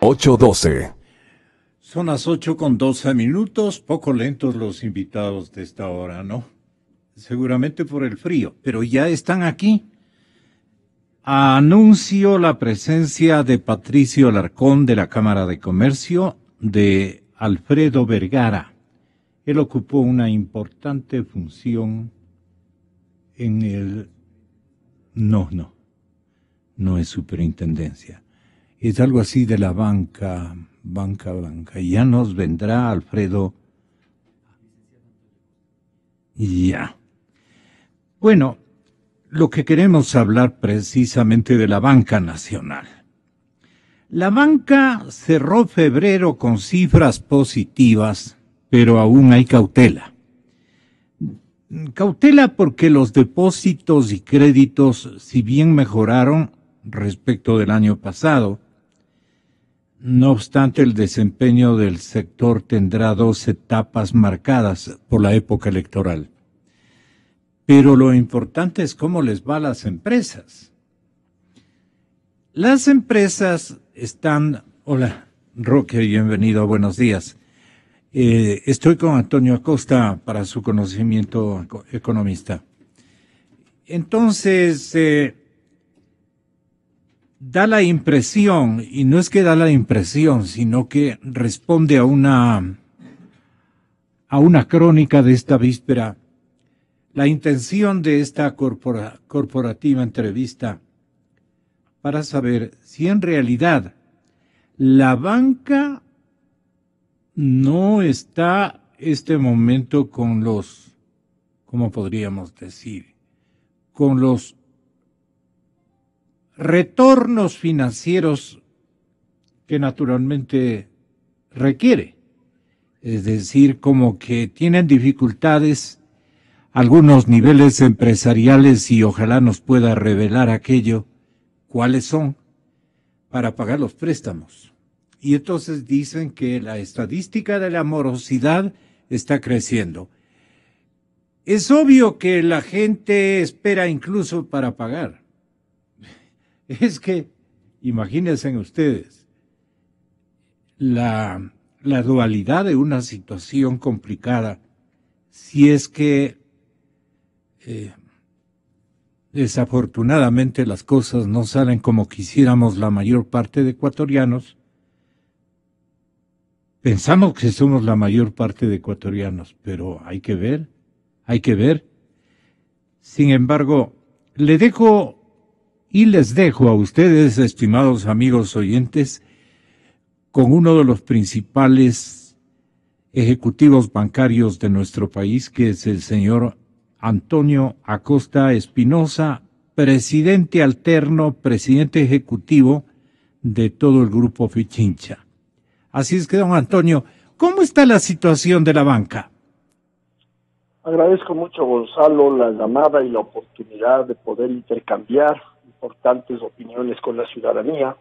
8:12. Son las 8:12, poco lentos los invitados de esta hora, ¿no? Seguramente por el frío, pero ya están aquí. Anuncio la presencia de Patricio Alarcón de la Cámara de Comercio, de Alfredo Vergara. Él ocupó una importante función en el... No es superintendencia. Es algo así de la banca. Ya nos vendrá Alfredo. Ya. Bueno, lo que queremos hablar precisamente de la banca nacional. La banca cerró febrero con cifras positivas, pero aún hay cautela. Cautela porque los depósitos y créditos, si bien mejoraron respecto del año pasado, no obstante, el desempeño del sector tendrá 2 etapas marcadas por la época electoral. Pero lo importante es cómo les va a las empresas. Las empresas están... Hola, Roque, bienvenido, buenos días. Estoy con Antonio Acosta para su conocimiento economista. Entonces... da la impresión, y no es que da la impresión, sino que responde a una crónica de esta víspera, la intención de esta corporativa entrevista para saber si en realidad la banca no está este momento con los, ¿cómo podríamos decir? Con los retornos financieros que naturalmente requiere. Es decir, como que tienen dificultades algunos niveles empresariales y ojalá nos pueda revelar aquello, cuáles son, para pagar los préstamos. Y entonces dicen que la estadística de la morosidad está creciendo. Es obvio que la gente espera incluso para pagar. Es que, imagínense ustedes, la dualidad de una situación complicada, si es que desafortunadamente las cosas no salen como quisiéramos la mayor parte de ecuatorianos. Pensamos que somos la mayor parte de ecuatorianos, pero hay que ver. Sin embargo, les dejo a ustedes, estimados amigos oyentes, con uno de los principales ejecutivos bancarios de nuestro país, que es el señor Antonio Acosta Espinosa, presidente alterno, presidente ejecutivo de todo el grupo Pichincha. Así es que, don Antonio, ¿cómo está la situación de la banca? Agradezco mucho, Gonzalo, la llamada y la oportunidad de poder intercambiar importantes opiniones con la ciudadanía.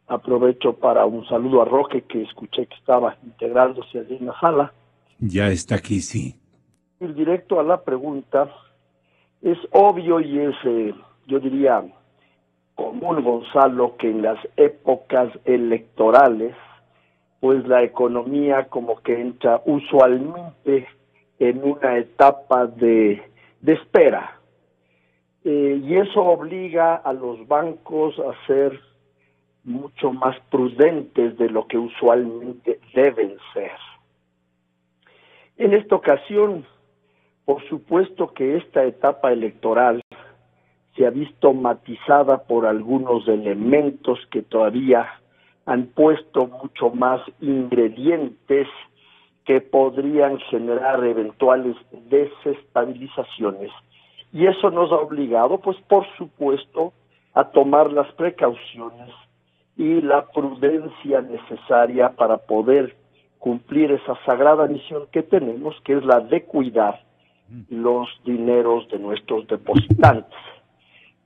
Aprovecho para un saludo a Roque, que escuché que estaba integrándose allí en la sala. Ya está aquí, sí. Ir directo a la pregunta, es obvio y es, yo diría, común, Gonzalo, que en las épocas electorales, pues la economía como que entra usualmente en una etapa de espera. Y eso obliga a los bancos a ser mucho más prudentes de lo que usualmente deben ser. En esta ocasión, por supuesto que esta etapa electoral se ha visto matizada por algunos elementos que todavía han puesto mucho más ingredientes que podrían generar eventuales desestabilizaciones. Y eso nos ha obligado, pues por supuesto, a tomar las precauciones y la prudencia necesaria para poder cumplir esa sagrada misión que tenemos, que es la de cuidar los dineros de nuestros depositantes.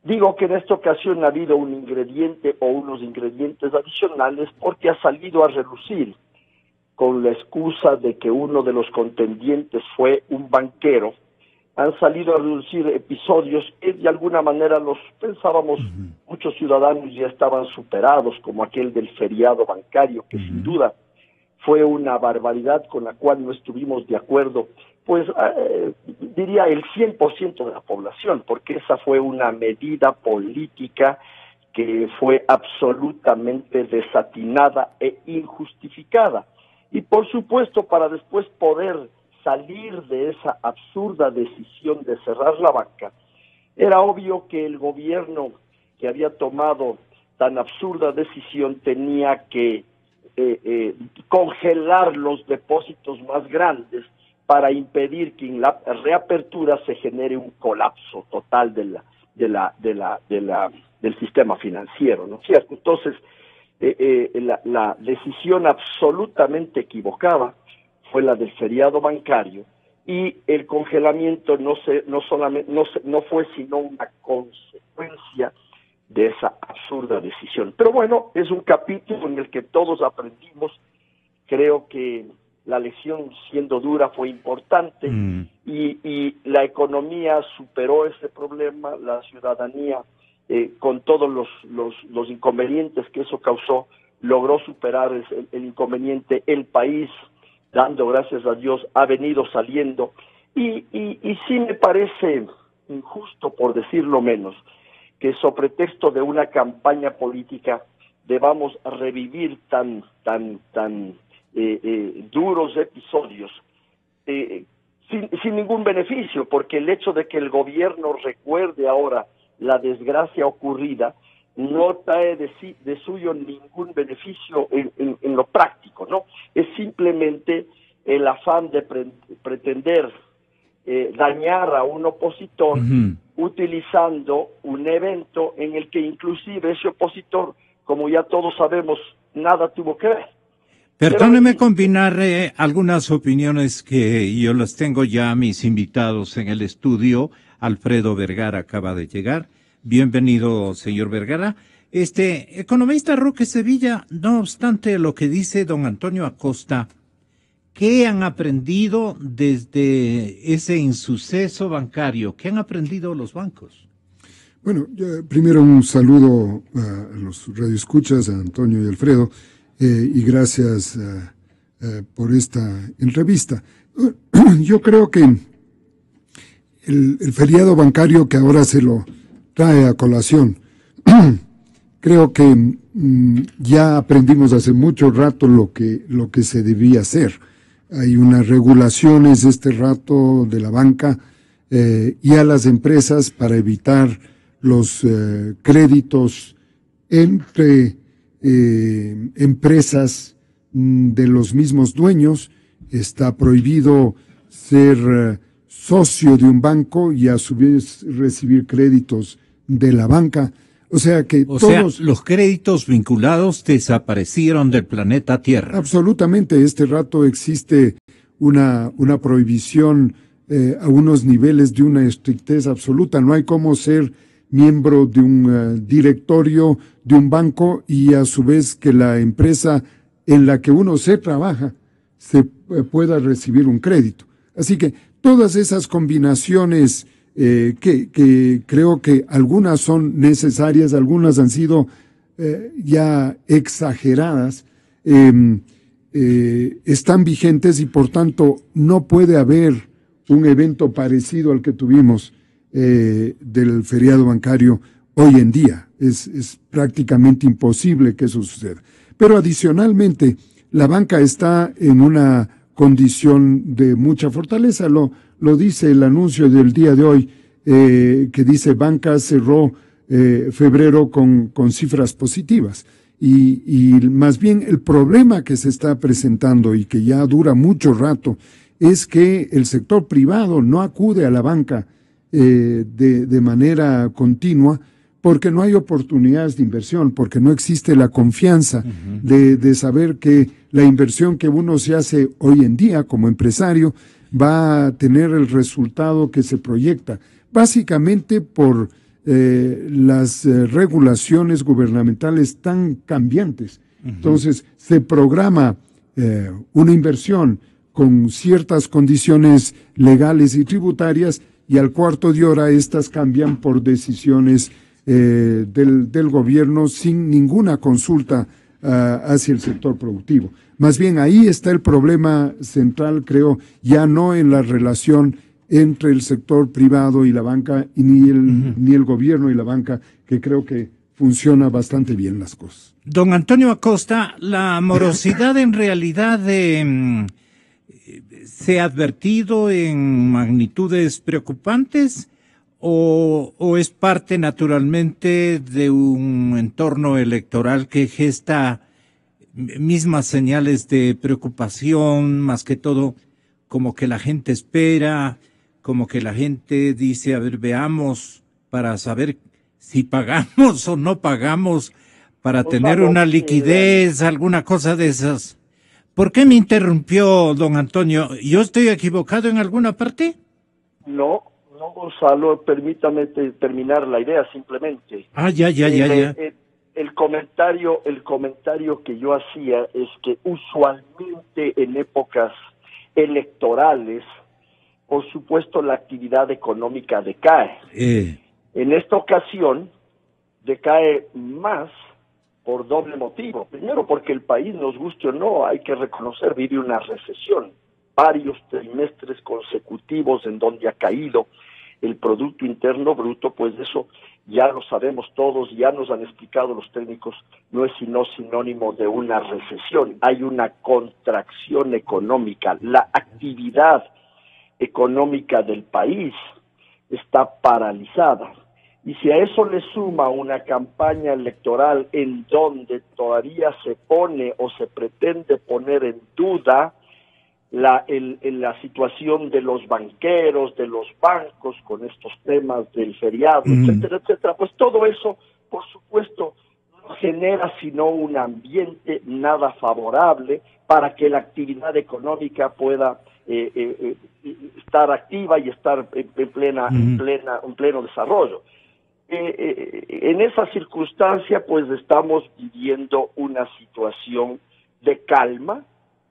Digo que en esta ocasión ha habido un ingrediente o unos ingredientes adicionales porque ha salido a relucir con la excusa de que uno de los contendientes fue un banquero han salido a reducir episodios que de alguna manera los pensábamos, muchos ciudadanos ya estaban superados, como aquel del feriado bancario, que sin duda fue una barbaridad con la cual no estuvimos de acuerdo, pues diría el 100% de la población, porque esa fue una medida política que fue absolutamente desatinada e injustificada. Y por supuesto, para después poder salir de esa absurda decisión de cerrar la banca, era obvio que el gobierno que había tomado tan absurda decisión tenía que congelar los depósitos más grandes para impedir que en la reapertura se genere un colapso total del sistema financiero, ¿no es cierto? Entonces, la decisión absolutamente equivocada fue la del feriado bancario, y el congelamiento no fue sino una consecuencia de esa absurda decisión. Pero bueno, es un capítulo en el que todos aprendimos. Creo que la lección, siendo dura, fue importante, y la economía superó ese problema, la ciudadanía, con todos los inconvenientes que eso causó, logró superar el inconveniente. El país, dando gracias a Dios, ha venido saliendo, y sí me parece injusto, por decirlo menos, que sobre pretexto de una campaña política debamos revivir tan duros episodios sin ningún beneficio, porque el hecho de que el gobierno recuerde ahora la desgracia ocurrida no trae de suyo ningún beneficio en lo práctico, ¿no? Es simplemente el afán de pretender dañar a un opositor utilizando un evento en el que inclusive ese opositor, como ya todos sabemos, nada tuvo que ver. Perdóneme combinar algunas opiniones que yo las tengo ya a mis invitados en el estudio. Alfredo Vergara acaba de llegar. Bienvenido, señor Vergara. Economista Roque Sevilla, no obstante lo que dice don Antonio Acosta, ¿qué han aprendido desde ese insuceso bancario? ¿Qué han aprendido los bancos? Bueno, primero un saludo a los radioescuchas, a Antonio y Alfredo, y gracias por esta entrevista. Yo creo que el feriado bancario que ahora se lo trae a colación, creo que ya aprendimos hace mucho rato lo que se debía hacer. Hay unas regulaciones este rato de la banca y a las empresas para evitar los créditos entre empresas de los mismos dueños. Está prohibido ser socio de un banco y a su vez recibir créditos de la banca. O sea que los créditos vinculados desaparecieron del planeta Tierra. Absolutamente. Este rato existe una prohibición a unos niveles de una estrictez absoluta. No hay cómo ser miembro de un directorio de un banco y a su vez que la empresa en la que uno se trabaja se pueda recibir un crédito. Así que todas esas combinaciones que creo que algunas son necesarias, algunas han sido ya exageradas, están vigentes y por tanto no puede haber un evento parecido al que tuvimos del feriado bancario hoy en día. Es prácticamente imposible que eso suceda. Pero adicionalmente, la banca está en una condición de mucha fortaleza. Lo dice el anuncio del día de hoy, que dice banca cerró febrero con cifras positivas. Y más bien el problema que se está presentando y que ya dura mucho rato es que el sector privado no acude a la banca de manera continua porque no hay oportunidades de inversión, porque no existe la confianza de saber que la inversión que uno se hace hoy en día como empresario va a tener el resultado que se proyecta, básicamente por las regulaciones gubernamentales tan cambiantes. Entonces, se programa una inversión con ciertas condiciones legales y tributarias y al cuarto de hora estas cambian por decisiones del gobierno sin ninguna consulta hacia el sector productivo. Más bien ahí está el problema central, creo, ya no en la relación entre el sector privado y la banca, y ni el gobierno y la banca, que creo que funciona bastante bien las cosas. Don Antonio Acosta, ¿la morosidad en realidad se ha advertido en magnitudes preocupantes o es parte naturalmente de un entorno electoral que gesta mismas señales de preocupación, más que todo como que la gente espera, como que la gente dice, a ver, veamos para saber si pagamos o no pagamos, para tener una liquidez, alguna cosa de esas? ¿Por qué me interrumpió, don Antonio? ¿Yo estoy equivocado en alguna parte? No, Gonzalo, permítame terminar la idea simplemente. Ya. El comentario que yo hacía es que usualmente en épocas electorales, por supuesto, la actividad económica decae. En esta ocasión, decae más por doble motivo. Primero, porque el país, nos guste o no, hay que reconocer, vive una recesión. Varios trimestres consecutivos en donde ha caído el Producto Interno Bruto, pues eso ya lo sabemos todos, ya nos han explicado los técnicos, no es sino sinónimo de una recesión. Hay una contracción económica. La actividad económica del país está paralizada. Y si a eso le suma una campaña electoral en donde todavía se pone o se pretende poner en duda la situación de los banqueros, de los bancos, con estos temas del feriado, etcétera, etcétera, pues todo eso, por supuesto, no genera sino un ambiente nada favorable para que la actividad económica pueda estar activa y estar en pleno desarrollo. En esa circunstancia, pues estamos viviendo una situación de calma,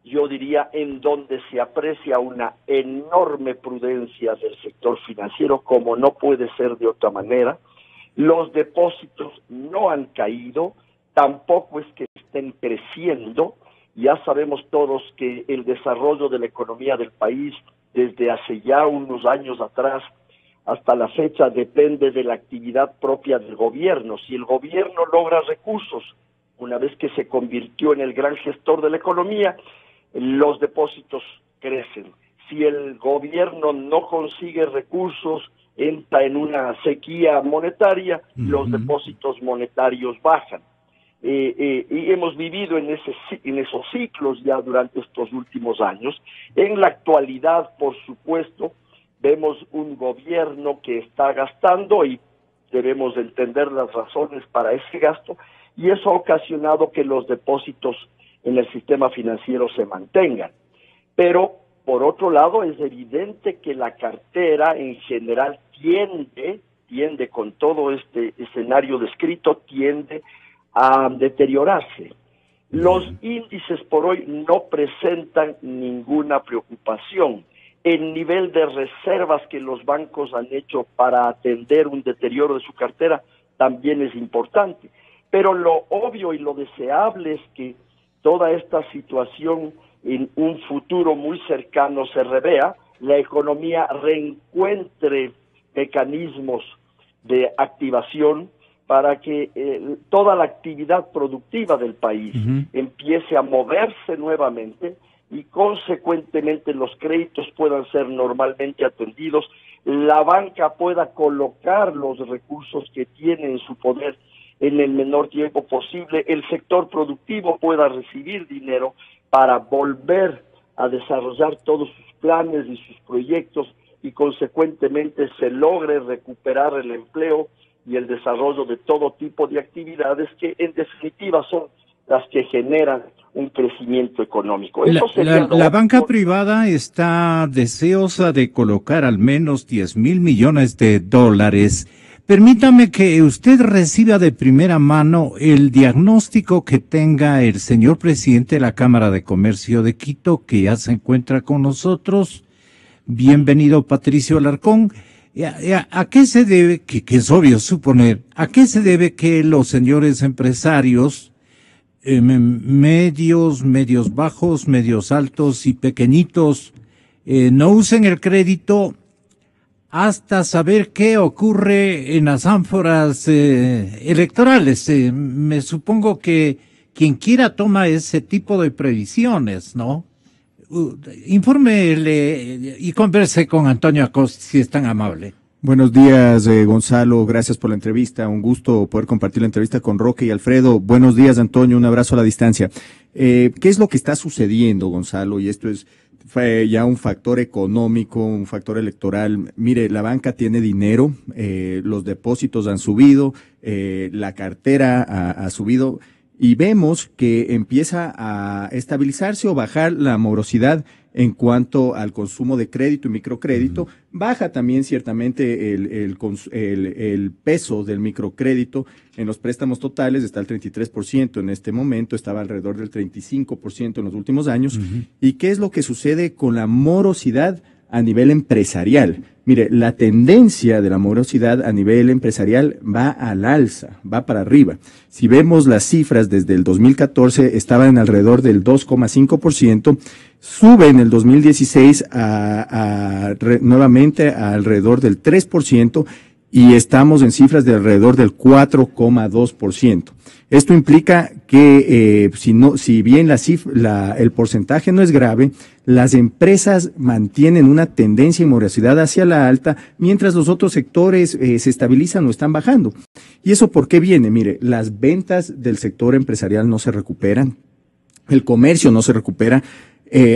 yo diría, en donde se aprecia una enorme prudencia del sector financiero, como no puede ser de otra manera. Los depósitos no han caído, tampoco es que estén creciendo. Ya sabemos todos que el desarrollo de la economía del país, desde hace ya unos años atrás hasta la fecha, depende de la actividad propia del gobierno. Si el gobierno logra recursos, una vez que se convirtió en el gran gestor de la economía, los depósitos crecen. Si el gobierno no consigue recursos, entra en una sequía monetaria, los depósitos monetarios bajan. Y hemos vivido en esos ciclos ya durante estos últimos años. En la actualidad, por supuesto, vemos un gobierno que está gastando y debemos entender las razones para ese gasto, y eso ha ocasionado que los depósitos en el sistema financiero se mantengan. Pero, por otro lado, es evidente que la cartera en general tiende con todo este escenario descrito, tiende a deteriorarse. Los índices por hoy no presentan ninguna preocupación. El nivel de reservas que los bancos han hecho para atender un deterioro de su cartera también es importante. Pero lo obvio y lo deseable es que toda esta situación en un futuro muy cercano se revea, la economía reencuentre mecanismos de activación para que toda la actividad productiva del país empiece a moverse nuevamente y consecuentemente los créditos puedan ser normalmente atendidos, la banca pueda colocar los recursos que tiene en su poder en el menor tiempo posible, el sector productivo pueda recibir dinero para volver a desarrollar todos sus planes y sus proyectos y consecuentemente se logre recuperar el empleo y el desarrollo de todo tipo de actividades que en definitiva son las que generan un crecimiento económico. La banca privada está deseosa de colocar al menos 10,000 millones de dólares. Permítame que usted reciba de primera mano el diagnóstico que tenga el señor presidente de la Cámara de Comercio de Quito, que ya se encuentra con nosotros. Bienvenido, Patricio Alarcón. ¿A qué se debe, que es obvio suponer, a qué se debe que los señores empresarios, medios bajos, medios altos y pequeñitos, no usen el crédito hasta saber qué ocurre en las ánforas electorales? Me supongo que quien quiera toma ese tipo de previsiones, ¿no? Infórmele y converse con Antonio Acosta, si es tan amable. Buenos días, Gonzalo. Gracias por la entrevista. Un gusto poder compartir la entrevista con Roque y Alfredo. Buenos días, Antonio. Un abrazo a la distancia. ¿Qué es lo que está sucediendo, Gonzalo? Y esto fue ya un factor económico, un factor electoral. Mire, la banca tiene dinero, los depósitos han subido, la cartera ha subido. Y vemos que empieza a estabilizarse o bajar la morosidad en cuanto al consumo de crédito y microcrédito. Baja también ciertamente el peso del microcrédito en los préstamos totales, está al 33% en este momento, estaba alrededor del 35% en los últimos años. ¿Y qué es lo que sucede con la morosidad a nivel empresarial? Mire, la tendencia de la morosidad a nivel empresarial va al alza, va para arriba. Si vemos las cifras desde el 2014, estaban alrededor del 2,5%, sube en el 2016 nuevamente a alrededor del 3%, y estamos en cifras de alrededor del 4,2%. Esto implica que si bien el porcentaje no es grave, las empresas mantienen una tendencia y morosidad hacia la alta, mientras los otros sectores se estabilizan o están bajando. ¿Y eso por qué viene? Mire, las ventas del sector empresarial no se recuperan, el comercio no se recupera.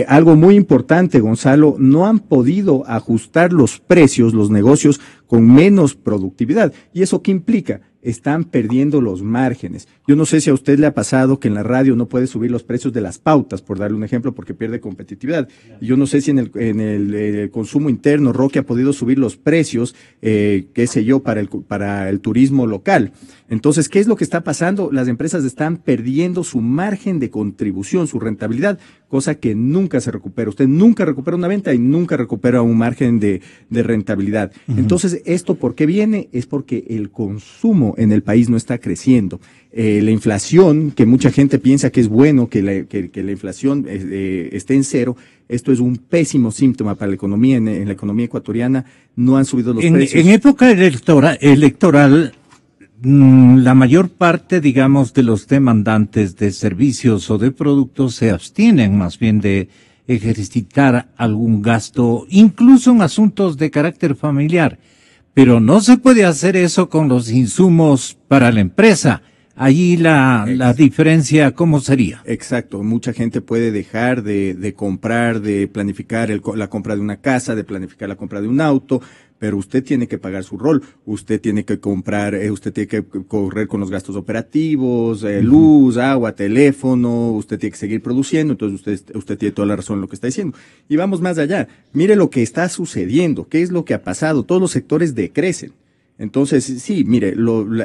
Algo muy importante, Gonzalo, no han podido ajustar los precios, los negocios, con menos productividad. ¿Y eso qué implica? Están perdiendo los márgenes. Yo no sé si a usted le ha pasado que en la radio no puede subir los precios de las pautas, por darle un ejemplo, porque pierde competitividad. Y yo no sé si en el consumo interno Roque ha podido subir los precios, qué sé yo, para el turismo local. Entonces, ¿qué es lo que está pasando? Las empresas están perdiendo su margen de contribución, su rentabilidad, cosa que nunca se recupera. Usted nunca recupera una venta y nunca recupera un margen de rentabilidad. Entonces, ¿esto por qué viene? Es porque el consumo en el país no está creciendo. La inflación, que mucha gente piensa que es bueno que la inflación esté en cero, esto es un pésimo síntoma para la economía. En la economía ecuatoriana no han subido los precios. En época electoral, la mayor parte, digamos, de los demandantes de servicios o de productos se abstienen más bien de ejercitar algún gasto, incluso en asuntos de carácter familiar. Pero no se puede hacer eso con los insumos para la empresa. Allí la diferencia, ¿cómo sería? Exacto. Mucha gente puede dejar de comprar, de planificar la compra de una casa, de planificar la compra de un auto, pero usted tiene que pagar su rol. Usted tiene que comprar, usted tiene que correr con los gastos operativos, luz, agua, teléfono, usted tiene que seguir produciendo. Entonces usted tiene toda la razón en lo que está diciendo. Y vamos más allá. Mire lo que está sucediendo. ¿Qué es lo que ha pasado? Todos los sectores decrecen. Entonces, sí, mire,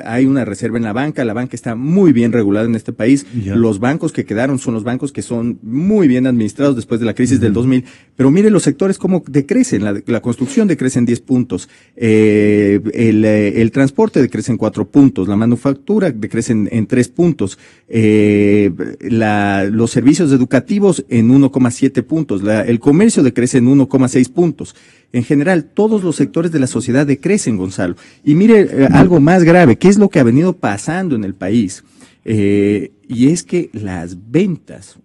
hay una reserva en la banca está muy bien regulada en este país. Ya. Los bancos que quedaron son los bancos que son muy bien administrados después de la crisis del 2000. Pero mire los sectores cómo decrecen. La construcción decrece en 10 puntos. El transporte decrece en 4 puntos. La manufactura decrece en 3 puntos. Los servicios educativos en 1,7 puntos. El comercio decrece en 1,6 puntos. En general, todos los sectores de la sociedad decrecen, Gonzalo. Y mire algo más grave, ¿qué es lo que ha venido pasando en el país? Y es que las ventas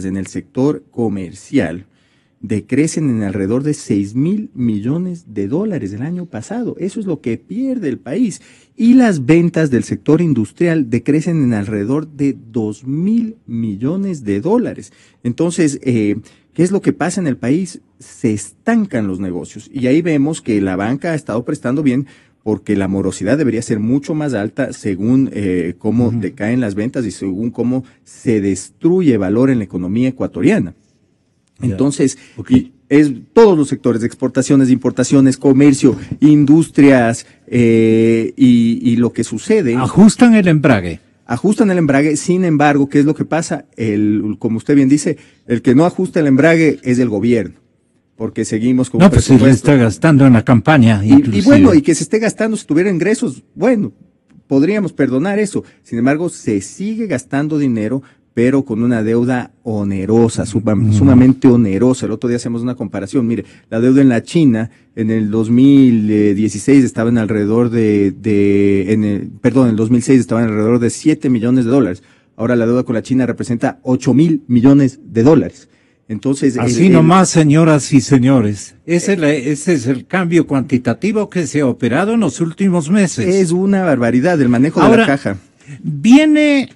en el sector comercial decrecen en alrededor de 6,000 millones de dólares el año pasado. Eso es lo que pierde el país. Y las ventas del sector industrial decrecen en alrededor de 2,000 millones de dólares. Entonces, ¿qué es lo que pasa en el país? Se estancan los negocios. Y ahí vemos que la banca ha estado prestando bien, porque la morosidad debería ser mucho más alta según cómo decaen las ventas y según cómo se destruye valor en la economía ecuatoriana. Entonces, todos los sectores de exportaciones, importaciones, comercio, industrias y lo que sucede. Ajustan el embrague. Sin embargo, ¿qué es lo que pasa? Como usted bien dice, el que no ajusta el embrague es el gobierno. porque seguimos con No, un pues se le está gastando en la campaña. y bueno, y que se esté gastando si tuviera ingresos, bueno, podríamos perdonar eso. Sin embargo, se sigue gastando dinero, pero con una deuda onerosa, sumamente onerosa. El otro día hacemos una comparación. Mire, la deuda en la China en el 2016 estaba en alrededor en el 2006 estaba en alrededor de 7 millones de dólares. Ahora la deuda con la China representa 8.000 millones de dólares. Entonces, así nomás, señoras y señores, ese es el cambio cuantitativo que se ha operado en los últimos meses. Es una barbaridad el manejo de la caja. Viene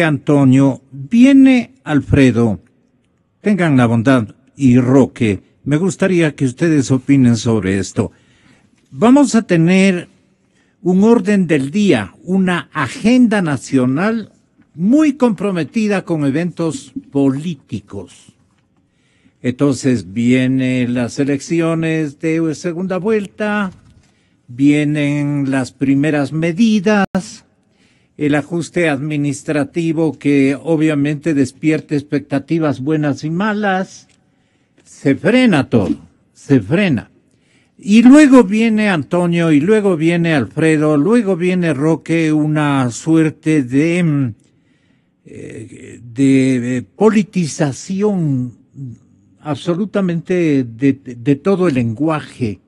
Antonio, viene Alfredo, tengan la bondad, y Roque, me gustaría que ustedes opinen sobre esto. Vamos a tener un orden del día, una agenda nacional muy comprometida con eventos políticos. Entonces vienen las elecciones de segunda vuelta, vienen las primeras medidas, el ajuste administrativo que obviamente despierta expectativas buenas y malas, se frena todo, se frena. Y luego viene Antonio, y luego viene Alfredo, luego viene Roque, una suerte de politización absolutamente de todo el lenguaje,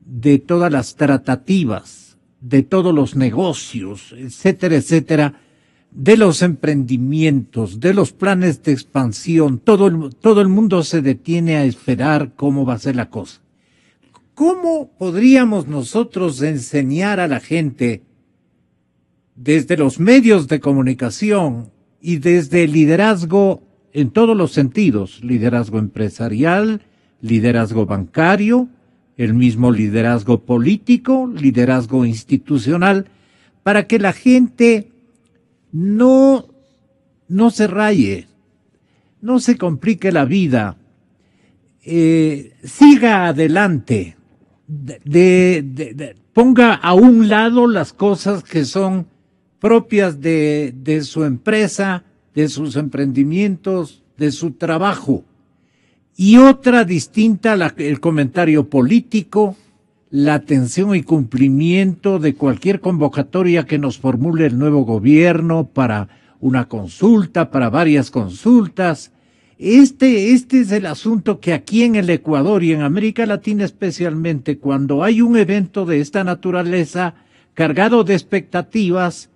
de todas las tratativas, de todos los negocios, etcétera, etcétera, de los emprendimientos, de los planes de expansión. Todo el mundo se detiene a esperar cómo va a ser la cosa. ¿Cómo podríamos nosotros enseñar a la gente desde los medios de comunicación y desde el liderazgo en todos los sentidos, liderazgo empresarial, liderazgo bancario, el mismo liderazgo político, liderazgo institucional, para que la gente no se raye, no se complique la vida, siga adelante, ponga a un lado las cosas que son propias de su empresa, de sus emprendimientos, de su trabajo. Y otra distinta, el comentario político, la atención y cumplimiento de cualquier convocatoria que nos formule el nuevo gobierno para una consulta, para varias consultas. Este es el asunto que aquí en el Ecuador y en América Latina especialmente, cuando hay un evento de esta naturaleza cargado de expectativas,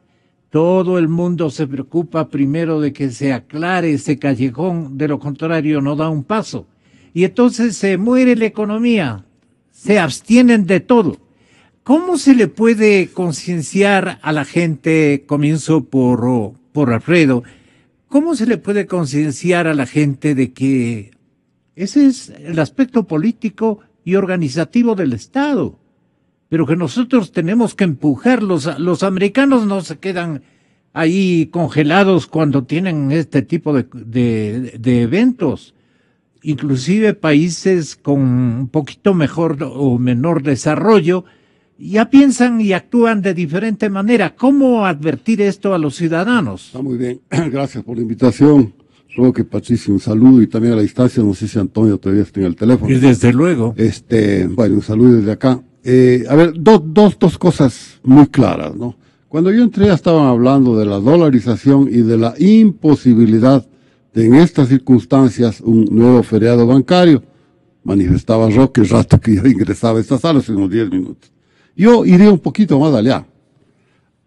todo el mundo se preocupa primero de que se aclare ese callejón, de lo contrario no da un paso. Y entonces se muere la economía, se abstienen de todo. ¿Cómo se le puede concienciar a la gente, comienzo por Alfredo, cómo se le puede concienciar a la gente de que ese es el aspecto político y organizativo del Estado? Pero que nosotros tenemos que empujarlos. Los americanos no se quedan ahí congelados cuando tienen este tipo de eventos. Inclusive países con un poquito mejor o menor desarrollo ya piensan y actúan de diferente manera. ¿Cómo advertir esto a los ciudadanos? Está muy bien. Gracias por la invitación. Roque, Patricio, un saludo, y también a la distancia, no sé si Antonio todavía está en el teléfono. Y desde luego. Bueno, un saludo desde acá. A ver, dos cosas muy claras, ¿no? Cuando yo entré ya estaban hablando de la dolarización y de la imposibilidad de en estas circunstancias un nuevo feriado bancario. Manifestaba Roque el rato que yo ingresaba a esta sala, hace unos 10 minutos. Yo iría un poquito más allá.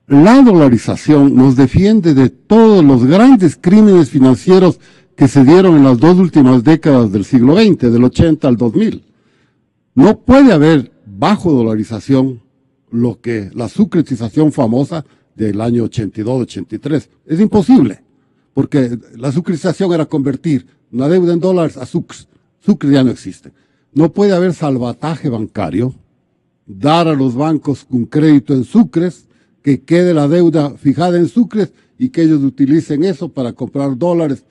La dolarización nos defiende de todos los grandes crímenes financieros que se dieron en las 2 últimas décadas del siglo XX, del 80 al 2000. No puede haber bajo dolarización lo que la sucretización famosa del año 82-83. Es imposible, porque la sucretización era convertir una deuda en dólares a sucres. Sucres ya no existen. No puede haber salvataje bancario, dar a los bancos un crédito en sucres, que quede la deuda fijada en sucres y que ellos utilicen eso para comprar dólares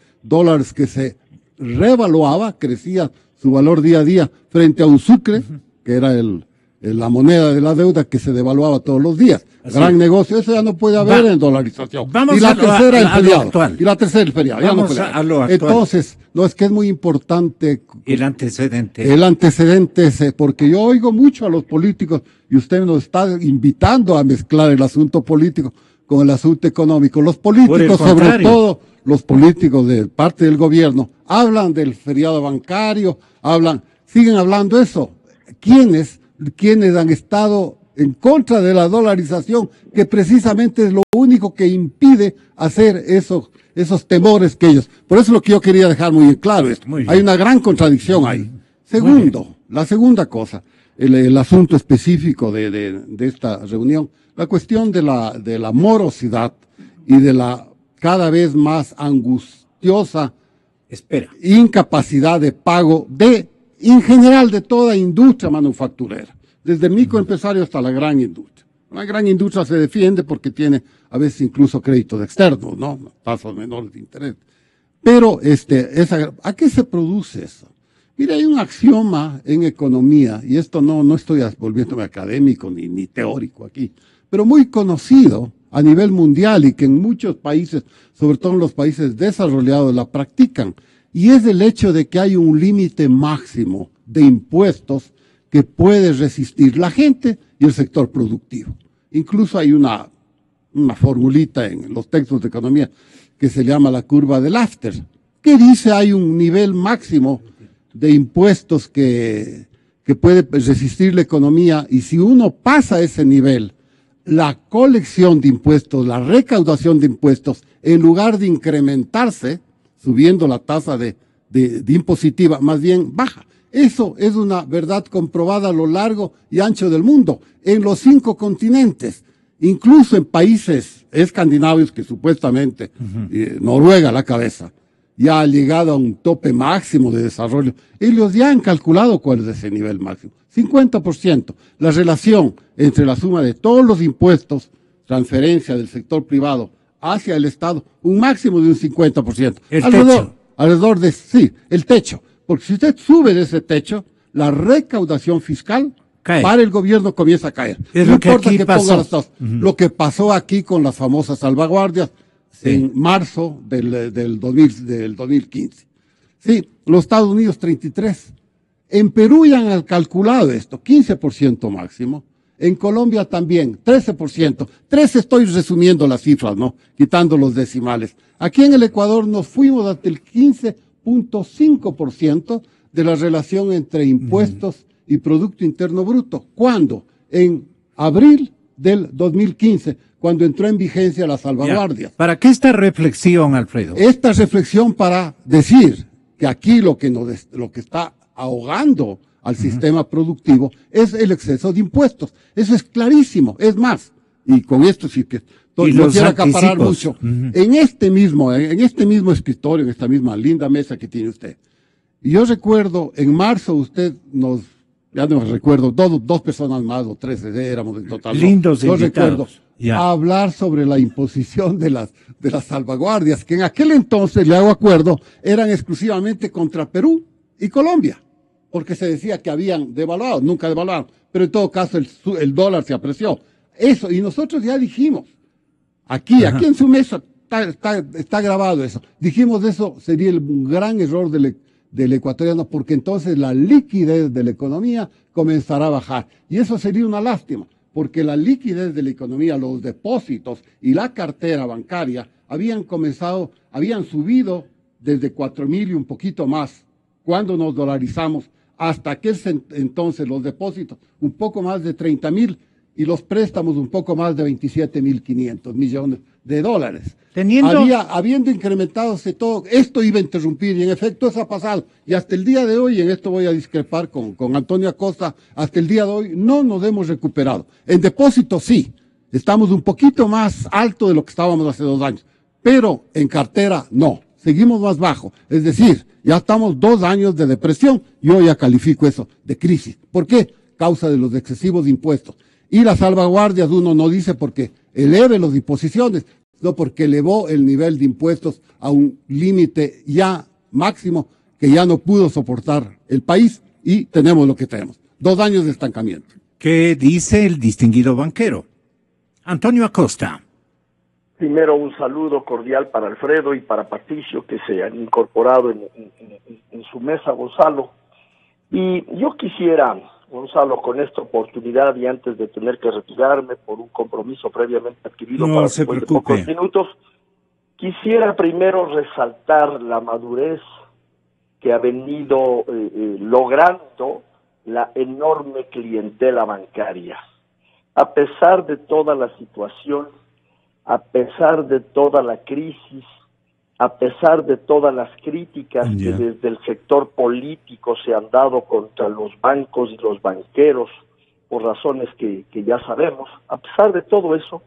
que se revaluaba, crecía su valor día a día frente a un sucre, que era el la moneda de la deuda que se devaluaba todos los días. Así Gran es. negocio, eso ya no puede haber en dolarización. Vamos Y la a lo- tercera, el a lo feriado. actual. Y la tercera, el feriado. Ya no Vamos puede a haber. lo actual. Entonces, no, es que es muy importante El antecedente. el antecedente ese, porque yo oigo mucho a los políticos y usted nos está invitando a mezclar el asunto político con el asunto económico. Los Por el políticos, sobre contrario. todo los políticos de parte del gobierno, hablan del feriado bancario, siguen hablando eso. ¿Quiénes han estado en contra de la dolarización, que precisamente es lo único que impide hacer esos temores que ellos? Por eso es lo que yo quería dejar muy en claro esto. Muy bien. Hay una gran contradicción ahí. Segundo, la segunda cosa, el asunto específico de esta reunión, la cuestión de la morosidad y de la cada vez más angustiosa Espera. incapacidad de pago en general, de toda industria manufacturera, desde el microempresario hasta la gran industria. La gran industria se defiende porque tiene a veces incluso créditos externos, ¿no? Tasas menores de interés. Pero ¿a qué se produce eso? Mira, hay un axioma en economía, y esto no estoy volviéndome académico ni teórico aquí, pero muy conocido a nivel mundial y que en muchos países, sobre todo en los países desarrollados, la practican. Y es el hecho de que hay un límite máximo de impuestos que puede resistir la gente y el sector productivo. Incluso hay una formulita en los textos de economía que se llama la curva del Laffer, que dice hay un nivel máximo de impuestos que puede resistir la economía, y si uno pasa ese nivel, la colección de impuestos, la recaudación de impuestos, en lugar de incrementarse, subiendo la tasa de impositiva, más bien baja. Eso es una verdad comprobada a lo largo y ancho del mundo, en los 5 continentes, incluso en países escandinavos que supuestamente, Noruega a la cabeza, ya ha llegado a un tope máximo de desarrollo. Ellos ya han calculado cuál es ese nivel máximo. 50%. La relación entre la suma de todos los impuestos, transferencia del sector privado hacia el Estado, un máximo de un 50%. Alrededor de, sí, el techo. Porque si usted sube de ese techo, la recaudación fiscal cae. Para el gobierno comienza a caer. Es no lo que importa aquí que pasó. ponga las tasas. Lo que pasó aquí con las famosas salvaguardias en marzo del 2015. Sí, los Estados Unidos 33. En Perú ya han calculado esto, 15% máximo. En Colombia también, 13%. 13 estoy resumiendo las cifras, ¿no? Quitando los decimales. Aquí en el Ecuador nos fuimos hasta el 15.5% de la relación entre impuestos y Producto Interno Bruto. ¿Cuándo? En abril del 2015, cuando entró en vigencia la salvaguardia. ¿Para qué esta reflexión, Alfredo? Esta reflexión para decir que aquí lo que está ahogando al sistema productivo es el exceso de impuestos. Eso es clarísimo. Es más, y con esto sí que no quiero acaparar mucho. En este mismo escritorio, en esta misma linda mesa que tiene usted, yo recuerdo, en marzo usted ya no recuerdo, dos personas más o 13 éramos en total. Lindos no invitados. recuerdo. Ya. Hablar sobre la imposición de las salvaguardias, que en aquel entonces, le hago acuerdo, eran exclusivamente contra Perú y Colombia, porque se decía que habían devaluado, nunca devaluaron, pero en todo caso el dólar se apreció. Eso, y nosotros ya dijimos, aquí en su mesa está grabado eso, dijimos eso sería un gran error del ecuatoriano, porque entonces la liquidez de la economía comenzará a bajar, y eso sería una lástima, porque la liquidez de la economía, los depósitos y la cartera bancaria habían subido desde 4.000 y un poquito más, cuando nos dolarizamos, hasta aquel entonces los depósitos un poco más de 30.000 y los préstamos un poco más de 27.500 millones de dólares. Habiendo incrementándose todo, esto iba a interrumpir, y en efecto eso ha pasado. Y hasta el día de hoy, y en esto voy a discrepar con Antonio Acosta, hasta el día de hoy no nos hemos recuperado. En depósitos sí, estamos un poquito más alto de lo que estábamos hace 2 años, pero en cartera no, seguimos más bajo. Es decir, ya estamos 2 años de depresión, yo ya califico eso de crisis. ¿Por qué? Causa de los excesivos impuestos. Y las salvaguardias uno no dice porque eleve las disposiciones, no porque elevó el nivel de impuestos a un límite ya máximo que ya no pudo soportar el país, y tenemos lo que tenemos. 2 años de estancamiento. ¿Qué dice el distinguido banquero? Antonio Acosta. Primero, un saludo cordial para Alfredo y para Patricio, que se han incorporado en su mesa, Gonzalo. Y yo quisiera, Gonzalo, con esta oportunidad y antes de tener que retirarme por un compromiso previamente adquirido No para se después de preocupe. pocos minutos, quisiera primero resaltar la madurez que ha venido logrando la enorme clientela bancaria. A pesar de toda la situación, a pesar de toda la crisis, a pesar de todas las críticas que desde el sector político se han dado contra los bancos y los banqueros, por razones que ya sabemos, a pesar de todo eso,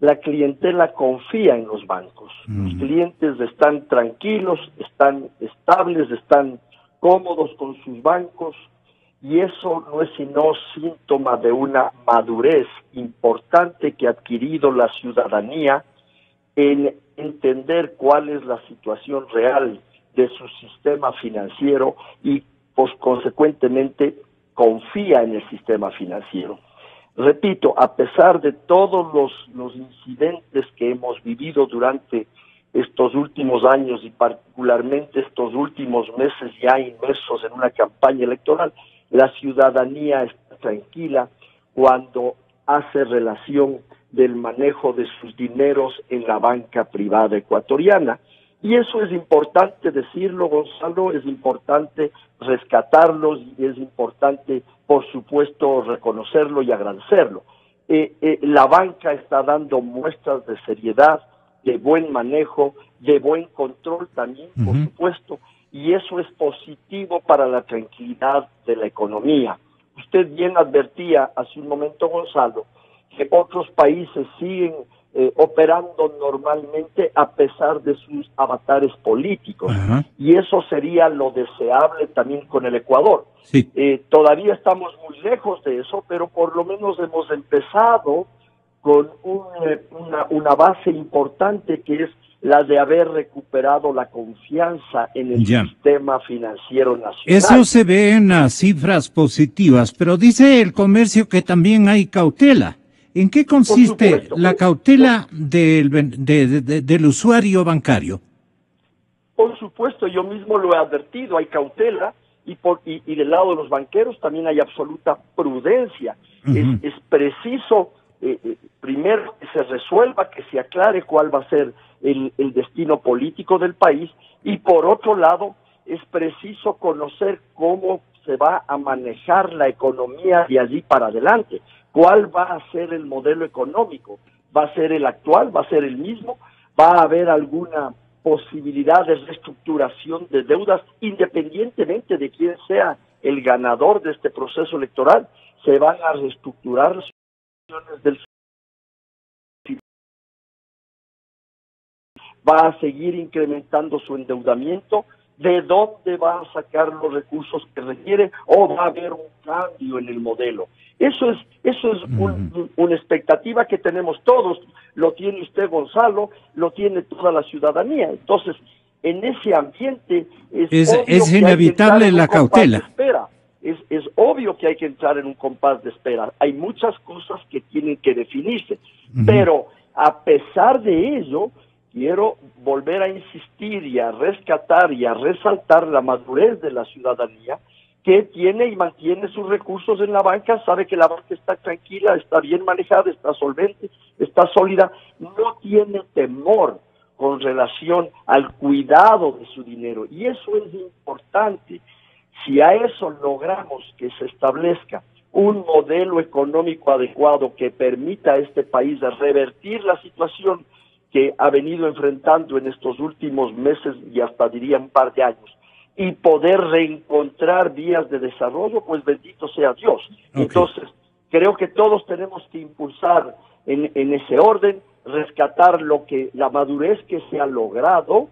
la clientela confía en los bancos. Los clientes están tranquilos, están estables, están cómodos con sus bancos, y eso no es sino síntoma de una madurez importante que ha adquirido la ciudadanía en entender cuál es la situación real de su sistema financiero y, pues, consecuentemente, confía en el sistema financiero. Repito, a pesar de todos los incidentes que hemos vivido durante estos últimos años y particularmente estos últimos meses ya inmersos en una campaña electoral, la ciudadanía está tranquila cuando hace relación del manejo de sus dineros en la banca privada ecuatoriana. Y eso es importante decirlo, Gonzalo, es importante rescatarlos y es importante, por supuesto, reconocerlo y agradecerlo. La banca está dando muestras de seriedad, de buen manejo, de buen control también, por supuesto, y eso es positivo para la tranquilidad de la economía. Usted bien advertía hace un momento, Gonzalo, que otros países siguen operando normalmente a pesar de sus avatares políticos. Y eso sería lo deseable también con el Ecuador. Sí. Todavía estamos muy lejos de eso, pero por lo menos hemos empezado con una base importante que es la de haber recuperado la confianza en el sistema financiero nacional. Eso se ve en las cifras positivas, pero dice el comercio que también hay cautela. ¿En qué consiste la cautela del usuario bancario? Por supuesto, yo mismo lo he advertido, hay cautela y del lado de los banqueros también hay absoluta prudencia. Es preciso, primero, que se resuelva, que se aclare cuál va a ser el destino político del país, y por otro lado, es preciso conocer cómo se va a manejar la economía de allí para adelante. ¿Cuál va a ser el modelo económico? ¿Va a ser el actual? ¿Va a ser el mismo? ¿Va a haber alguna posibilidad de reestructuración de deudas independientemente de quién sea el ganador de este proceso electoral? ¿Se van a reestructurar las instituciones del va a seguir incrementando su endeudamiento? ¿De dónde va a sacar los recursos que requiere? ¿O va a haber un cambio en el modelo? Eso es una expectativa que tenemos todos. Lo tiene usted, Gonzalo, lo tiene toda la ciudadanía. Entonces, en ese ambiente es inevitable la cautela. Es obvio que hay que entrar en un compás de espera. Hay muchas cosas que tienen que definirse, pero a pesar de ello, quiero volver a insistir y a rescatar y a resaltar la madurez de la ciudadanía, que tiene y mantiene sus recursos en la banca, sabe que la banca está tranquila, está bien manejada, está solvente, está sólida, no tiene temor con relación al cuidado de su dinero. Y eso es importante. Si a eso logramos que se establezca un modelo económico adecuado que permita a este país revertir la situación que ha venido enfrentando en estos últimos meses y hasta diría un par de años, y poder reencontrar vías de desarrollo, pues bendito sea Dios. Entonces, creo que todos tenemos que impulsar en ese orden, rescatar la madurez que se ha logrado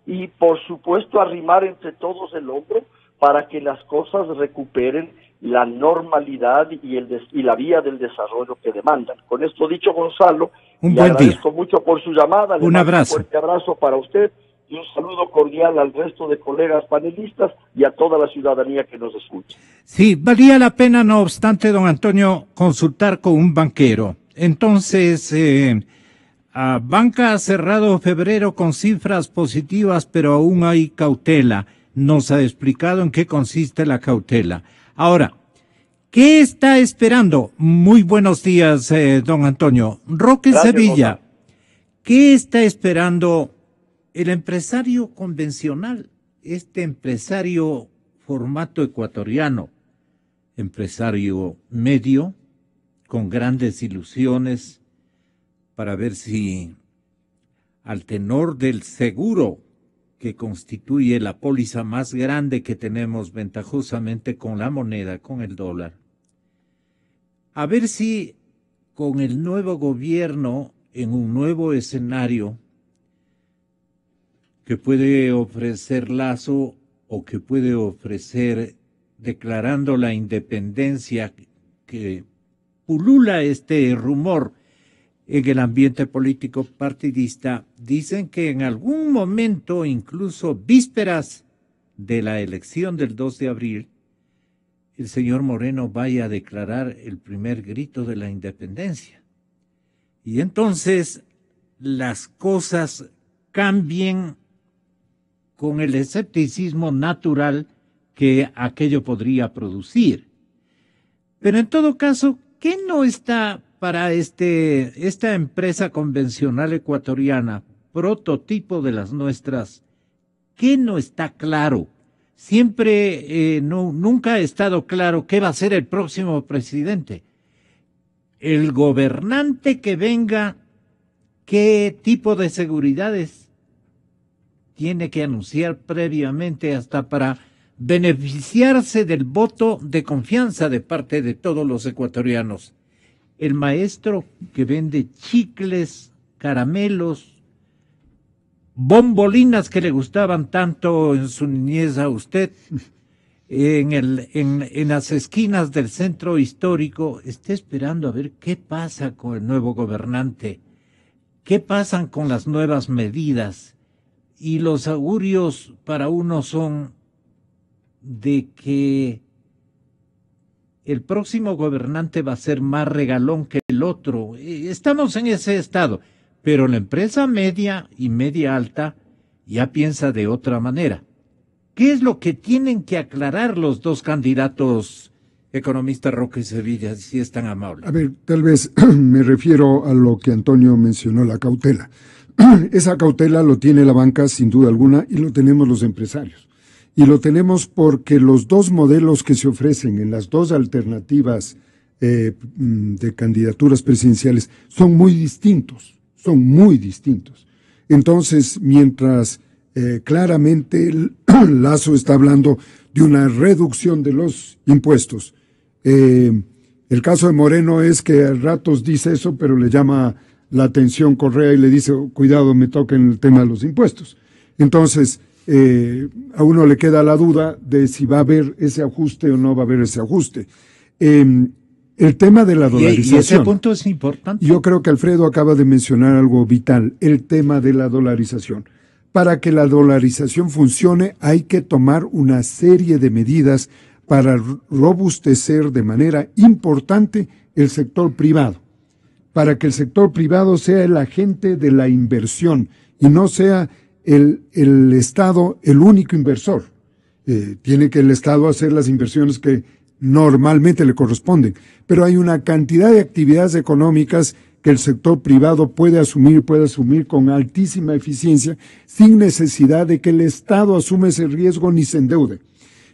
y, por supuesto, arrimar entre todos el hombro para que las cosas recuperen la normalidad y la vía del desarrollo que demandan. Con esto dicho, Gonzalo, un buen día. Agradezco mucho por su llamada. Un abrazo. Un fuerte abrazo para usted y un saludo cordial al resto de colegas panelistas y a toda la ciudadanía que nos escucha. Sí, valía la pena, no obstante, don Antonio, consultar con un banquero. Entonces, banca ha cerrado febrero con cifras positivas, pero aún hay cautela. Nos ha explicado en qué consiste la cautela. Ahora, ¿qué está esperando? Muy buenos días, don Antonio. Roque Gracias, Sevilla, Rosa. ¿qué está esperando el empresario convencional, este empresario formato ecuatoriano, empresario medio, con grandes ilusiones, para ver si al tenor del seguro que constituye la póliza más grande que tenemos ventajosamente con la moneda, con el dólar, a ver si con el nuevo gobierno, en un nuevo escenario, que puede ofrecer Lazo o que puede ofrecer declarando la independencia, que pulula este rumor en el ambiente político partidista, dicen que en algún momento, incluso vísperas de la elección del 2 de abril, el señor Moreno vaya a declarar el primer grito de la independencia. Y entonces las cosas cambien con el escepticismo natural que aquello podría producir. Pero en todo caso, ¿qué no está para esta empresa convencional ecuatoriana, prototipo de las nuestras? ¿Qué no está claro? Siempre, nunca ha estado claro qué va a ser el próximo presidente. El gobernante que venga, ¿qué tipo de seguridades tiene que anunciar previamente hasta para beneficiarse del voto de confianza de parte de todos los ecuatorianos? El maestro que vende chicles, caramelos, bombolinas que le gustaban tanto en su niñez a usted, en las esquinas del centro histórico, está esperando a ver qué pasa con el nuevo gobernante, qué pasan con las nuevas medidas. Y los augurios para uno son de que el próximo gobernante va a ser más regalón que el otro. Estamos en ese estado, pero la empresa media y media alta ya piensa de otra manera. ¿Qué es lo que tienen que aclarar los dos candidatos, economista Roque Sevilla, si es tan amable? A ver, tal vez me refiero a lo que Antonio mencionó, la cautela. Esa cautela lo tiene la banca sin duda alguna y lo tenemos los empresarios. Y lo tenemos porque los dos modelos que se ofrecen en las dos alternativas de candidaturas presidenciales son muy distintos, Entonces, mientras claramente Lazo está hablando de una reducción de los impuestos, el caso de Moreno es que a ratos dice eso, pero le llama la atención Correa y le dice, cuidado, me toca en el tema de los impuestos. Entonces, a uno le queda la duda de si va a haber ese ajuste o no va a haber ese ajuste. El tema de la dolarización. Y ese punto es importante. Yo creo que Alfredo acaba de mencionar algo vital, el tema de la dolarización. Para que la dolarización funcione hay que tomar una serie de medidas para robustecer de manera importante el sector privado, para que el sector privado sea el agente de la inversión y no sea el Estado el único inversor. Tiene que el Estado hacer las inversiones que normalmente le corresponden, pero hay una cantidad de actividades económicas que el sector privado puede asumir con altísima eficiencia sin necesidad de que el Estado asuma ese riesgo ni se endeude.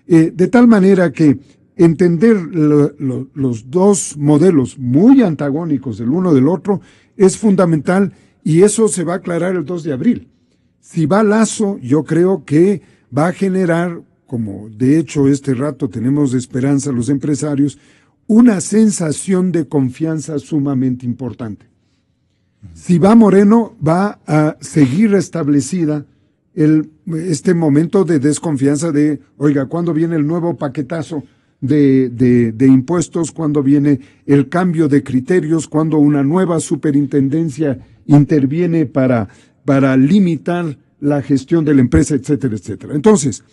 De tal manera que entender los dos modelos muy antagónicos del uno del otro es fundamental y eso se va a aclarar el 2 de abril. Si va Lazo, yo creo que va a generar, como de hecho este rato tenemos de esperanza los empresarios, una sensación de confianza sumamente importante. Si va Moreno, va a seguir restablecida este momento de desconfianza de, oiga, ¿cuándo viene el nuevo paquetazo de impuestos? ¿Cuándo viene el cambio de criterios? ¿Cuándo una nueva superintendencia interviene para limitar la gestión de la empresa, etcétera, etcétera. Entonces,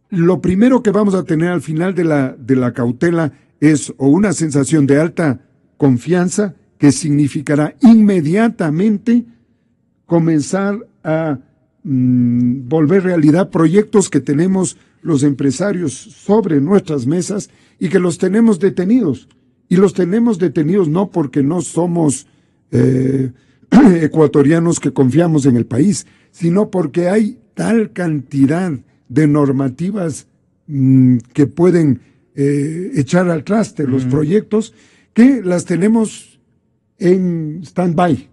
lo primero que vamos a tener al final de la cautela es o una sensación de alta confianza que significará inmediatamente comenzar a volver realidad proyectos que tenemos los empresarios sobre nuestras mesas y que los tenemos detenidos. Y los tenemos detenidos no porque no somos ecuatorianos que confiamos en el país, sino porque hay tal cantidad de normativas que pueden echar al traste los proyectos que las tenemos en stand-by.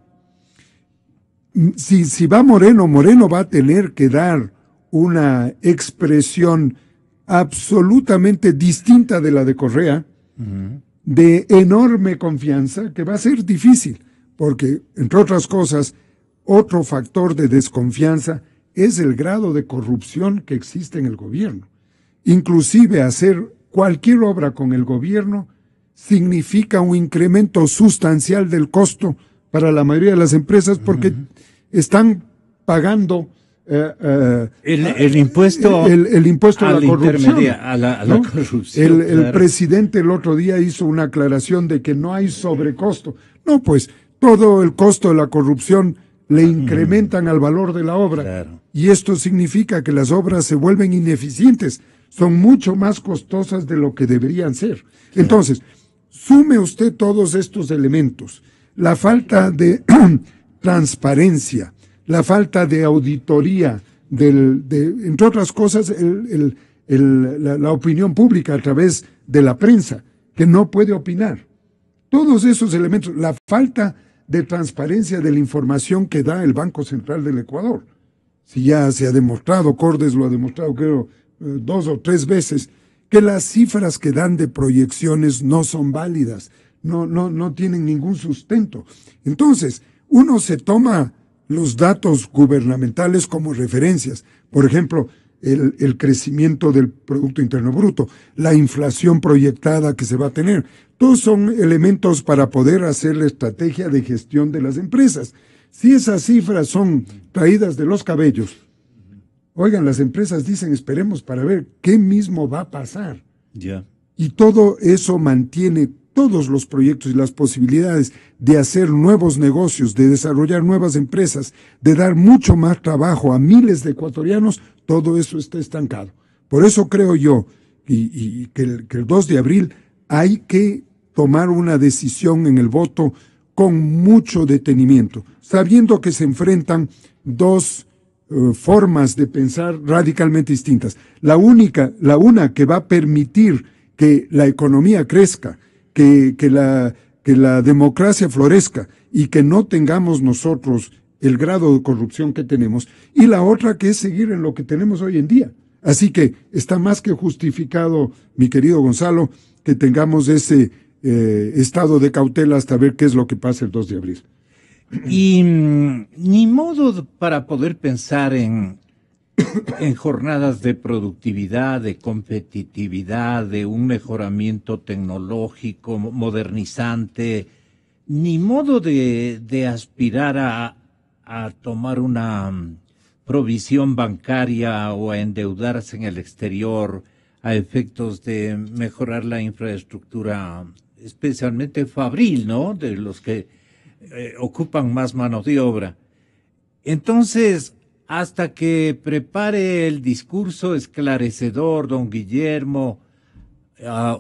Si va Moreno va a tener que dar una expresión absolutamente distinta de la de Correa, de enorme confianza, que va a ser difícil, porque, entre otras cosas, otro factor de desconfianza es el grado de corrupción que existe en el gobierno. Inclusive hacer cualquier obra con el gobierno significa un incremento sustancial del costo para la mayoría de las empresas porque están pagando el impuesto, el impuesto a la corrupción. A la corrupción. El claro. presidente el otro día hizo una aclaración de que no hay sobrecosto. No, pues todo el costo de la corrupción le incrementan al valor de la obra. Claro. Y esto significa que las obras se vuelven ineficientes, son mucho más costosas de lo que deberían ser. Entonces, sume usted todos estos elementos. La falta de transparencia, la falta de auditoría, entre otras cosas, la opinión pública a través de la prensa, que no puede opinar. Todos esos elementos, la falta de transparencia de la información que da el Banco Central del Ecuador. Si ya se ha demostrado, Cordes lo ha demostrado, creo, 2 o 3 veces, que las cifras que dan de proyecciones no son válidas, no tienen ningún sustento. Entonces, uno se toma los datos gubernamentales como referencias. Por ejemplo, el crecimiento del Producto Interno Bruto, la inflación proyectada que se va a tener. Todos son elementos para poder hacer la estrategia de gestión de las empresas. Si esas cifras son traídas de los cabellos, oigan, las empresas dicen, esperemos para ver qué mismo va a pasar. Ya. Y todo eso mantiene todos los proyectos y las posibilidades de hacer nuevos negocios, de desarrollar nuevas empresas, de dar mucho más trabajo a miles de ecuatorianos, todo eso está estancado. Por eso creo yo que el 2 de abril hay que tomar una decisión en el voto con mucho detenimiento, sabiendo que se enfrentan dos formas de pensar radicalmente distintas. La una que va a permitir que la economía crezca, que la democracia florezca y que no tengamos nosotros el grado de corrupción que tenemos, y la otra que es seguir en lo que tenemos hoy en día. Así que está más que justificado, mi querido Gonzalo, que tengamos ese estado de cautela hasta ver qué es lo que pasa el 2 de abril. Y ni modo para poder pensar en jornadas de productividad, de competitividad, de un mejoramiento tecnológico, modernizante, ni modo de aspirar a tomar una provisión bancaria o a endeudarse en el exterior a efectos de mejorar la infraestructura, especialmente fabril, ¿no? De los que ocupan más mano de obra. Entonces, hasta que prepare el discurso esclarecedor don Guillermo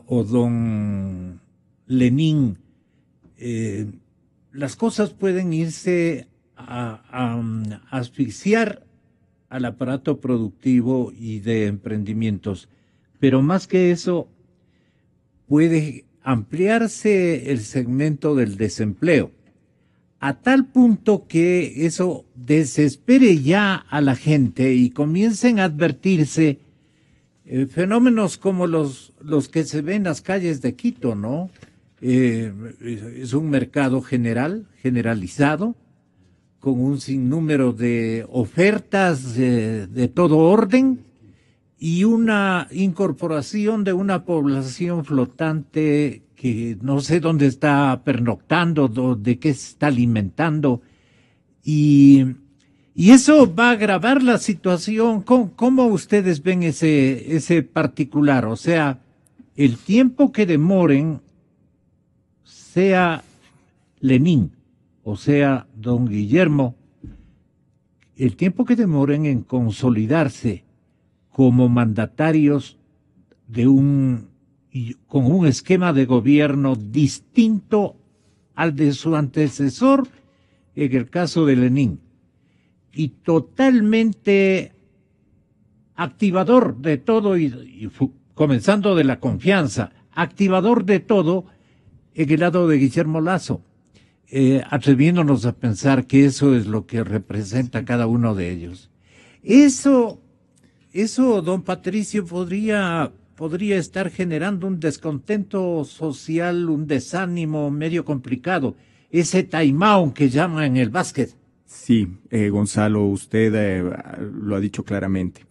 o don Lenín, las cosas pueden irse a asfixiar al aparato productivo y de emprendimientos. Pero más que eso, puede ampliarse el segmento del desempleo, a tal punto que eso desespere ya a la gente y comiencen a advertirse fenómenos como los que se ven en las calles de Quito, ¿no? Es un mercado generalizado, con un sinnúmero de ofertas de todo orden y una incorporación de una población flotante que no sé dónde está pernoctando, de qué se está alimentando, y Y eso va a agravar la situación. ¿Cómo ustedes ven ese particular? O sea, el tiempo que demoren, sea Lenín o sea don Guillermo, el tiempo que demoren en consolidarse como mandatarios con un esquema de gobierno distinto al de su antecesor, en el caso de Lenin, y totalmente activador de todo, comenzando de la confianza, activador de todo en el lado de Guillermo Lasso, atreviéndonos a pensar que eso es lo que representa cada uno de ellos. Eso, don Patricio, podría estar generando un descontento social, un desánimo medio complicado, ese timeout que llaman en el básquet. Sí, Gonzalo, usted lo ha dicho claramente.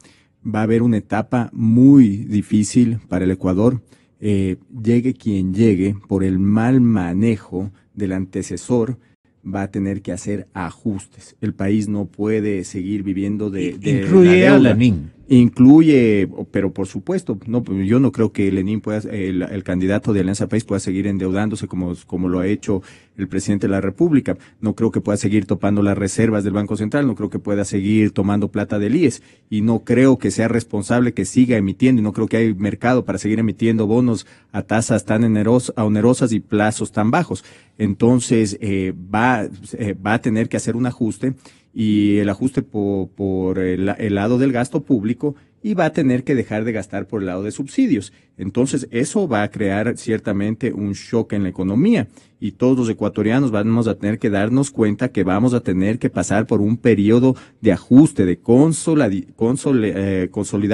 Va a haber una etapa muy difícil para el Ecuador, llegue quien llegue, por el mal manejo del antecesor, va a tener que hacer ajustes. El país no puede seguir viviendo de incluye a Lenin. Incluye, pero por supuesto, no, yo no creo que Lenin pueda, el candidato de Alianza País pueda seguir endeudándose como lo ha hecho el presidente de la República. No creo que pueda seguir topando las reservas del Banco Central, no creo que pueda seguir tomando plata del IES, y no creo que sea responsable que siga emitiendo, y no creo que hay mercado para seguir emitiendo bonos a tasas tan onerosas y plazos tan bajos. Entonces, va a tener que hacer un ajuste, y el ajuste por el lado del gasto público, y va a tener que dejar de gastar por el lado de subsidios. Entonces, eso va a crear ciertamente un shock en la economía, y todos los ecuatorianos vamos a tener que darnos cuenta que vamos a tener que pasar por un periodo de ajuste, de consolidar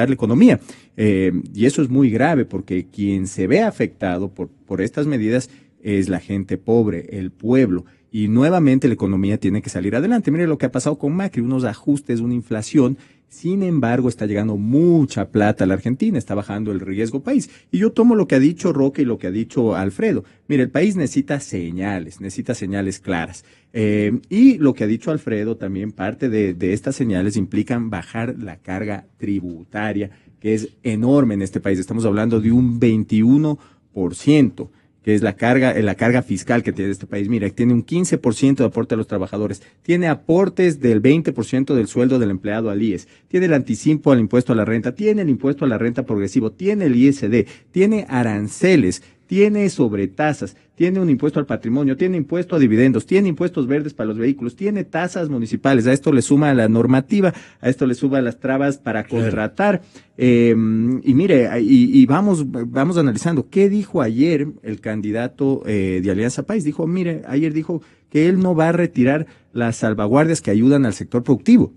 la economía. Y eso es muy grave, porque quien se ve afectado por estas medidas es la gente pobre, el pueblo. Y nuevamente la economía tiene que salir adelante. Mire lo que ha pasado con Macri, unos ajustes, una inflación. Sin embargo, está llegando mucha plata a la Argentina, está bajando el riesgo país. Y yo tomo lo que ha dicho Roque y lo que ha dicho Alfredo. Mire, el país necesita señales claras. Y lo que ha dicho Alfredo, también parte de estas señales implican bajar la carga tributaria, que es enorme en este país. Estamos hablando de un 21%. Que es la carga fiscal que tiene este país. Mira, tiene un 15% de aporte a los trabajadores, tiene aportes del 20% del sueldo del empleado al IES, tiene el anticipo al impuesto a la renta, tiene el impuesto a la renta progresivo, tiene el ISD, tiene aranceles, tiene sobretasas, tiene un impuesto al patrimonio, tiene impuesto a dividendos, tiene impuestos verdes para los vehículos, tiene tasas municipales. A esto le suma la normativa, a esto le suma las trabas para contratar. Y mire, y vamos analizando. ¿Qué dijo ayer el candidato de Alianza País? Ayer dijo que él no va a retirar las salvaguardias que ayudan al sector productivo.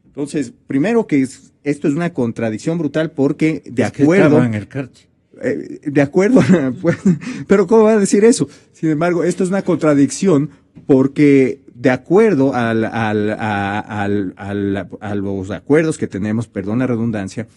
Entonces, primero que esto es una contradicción brutal, porque de acuerdo en el cárcel. De acuerdo, pues, pero ¿cómo va a decir eso? Sin embargo, esto es una contradicción, porque de acuerdo a los acuerdos que tenemos, perdón la redundancia,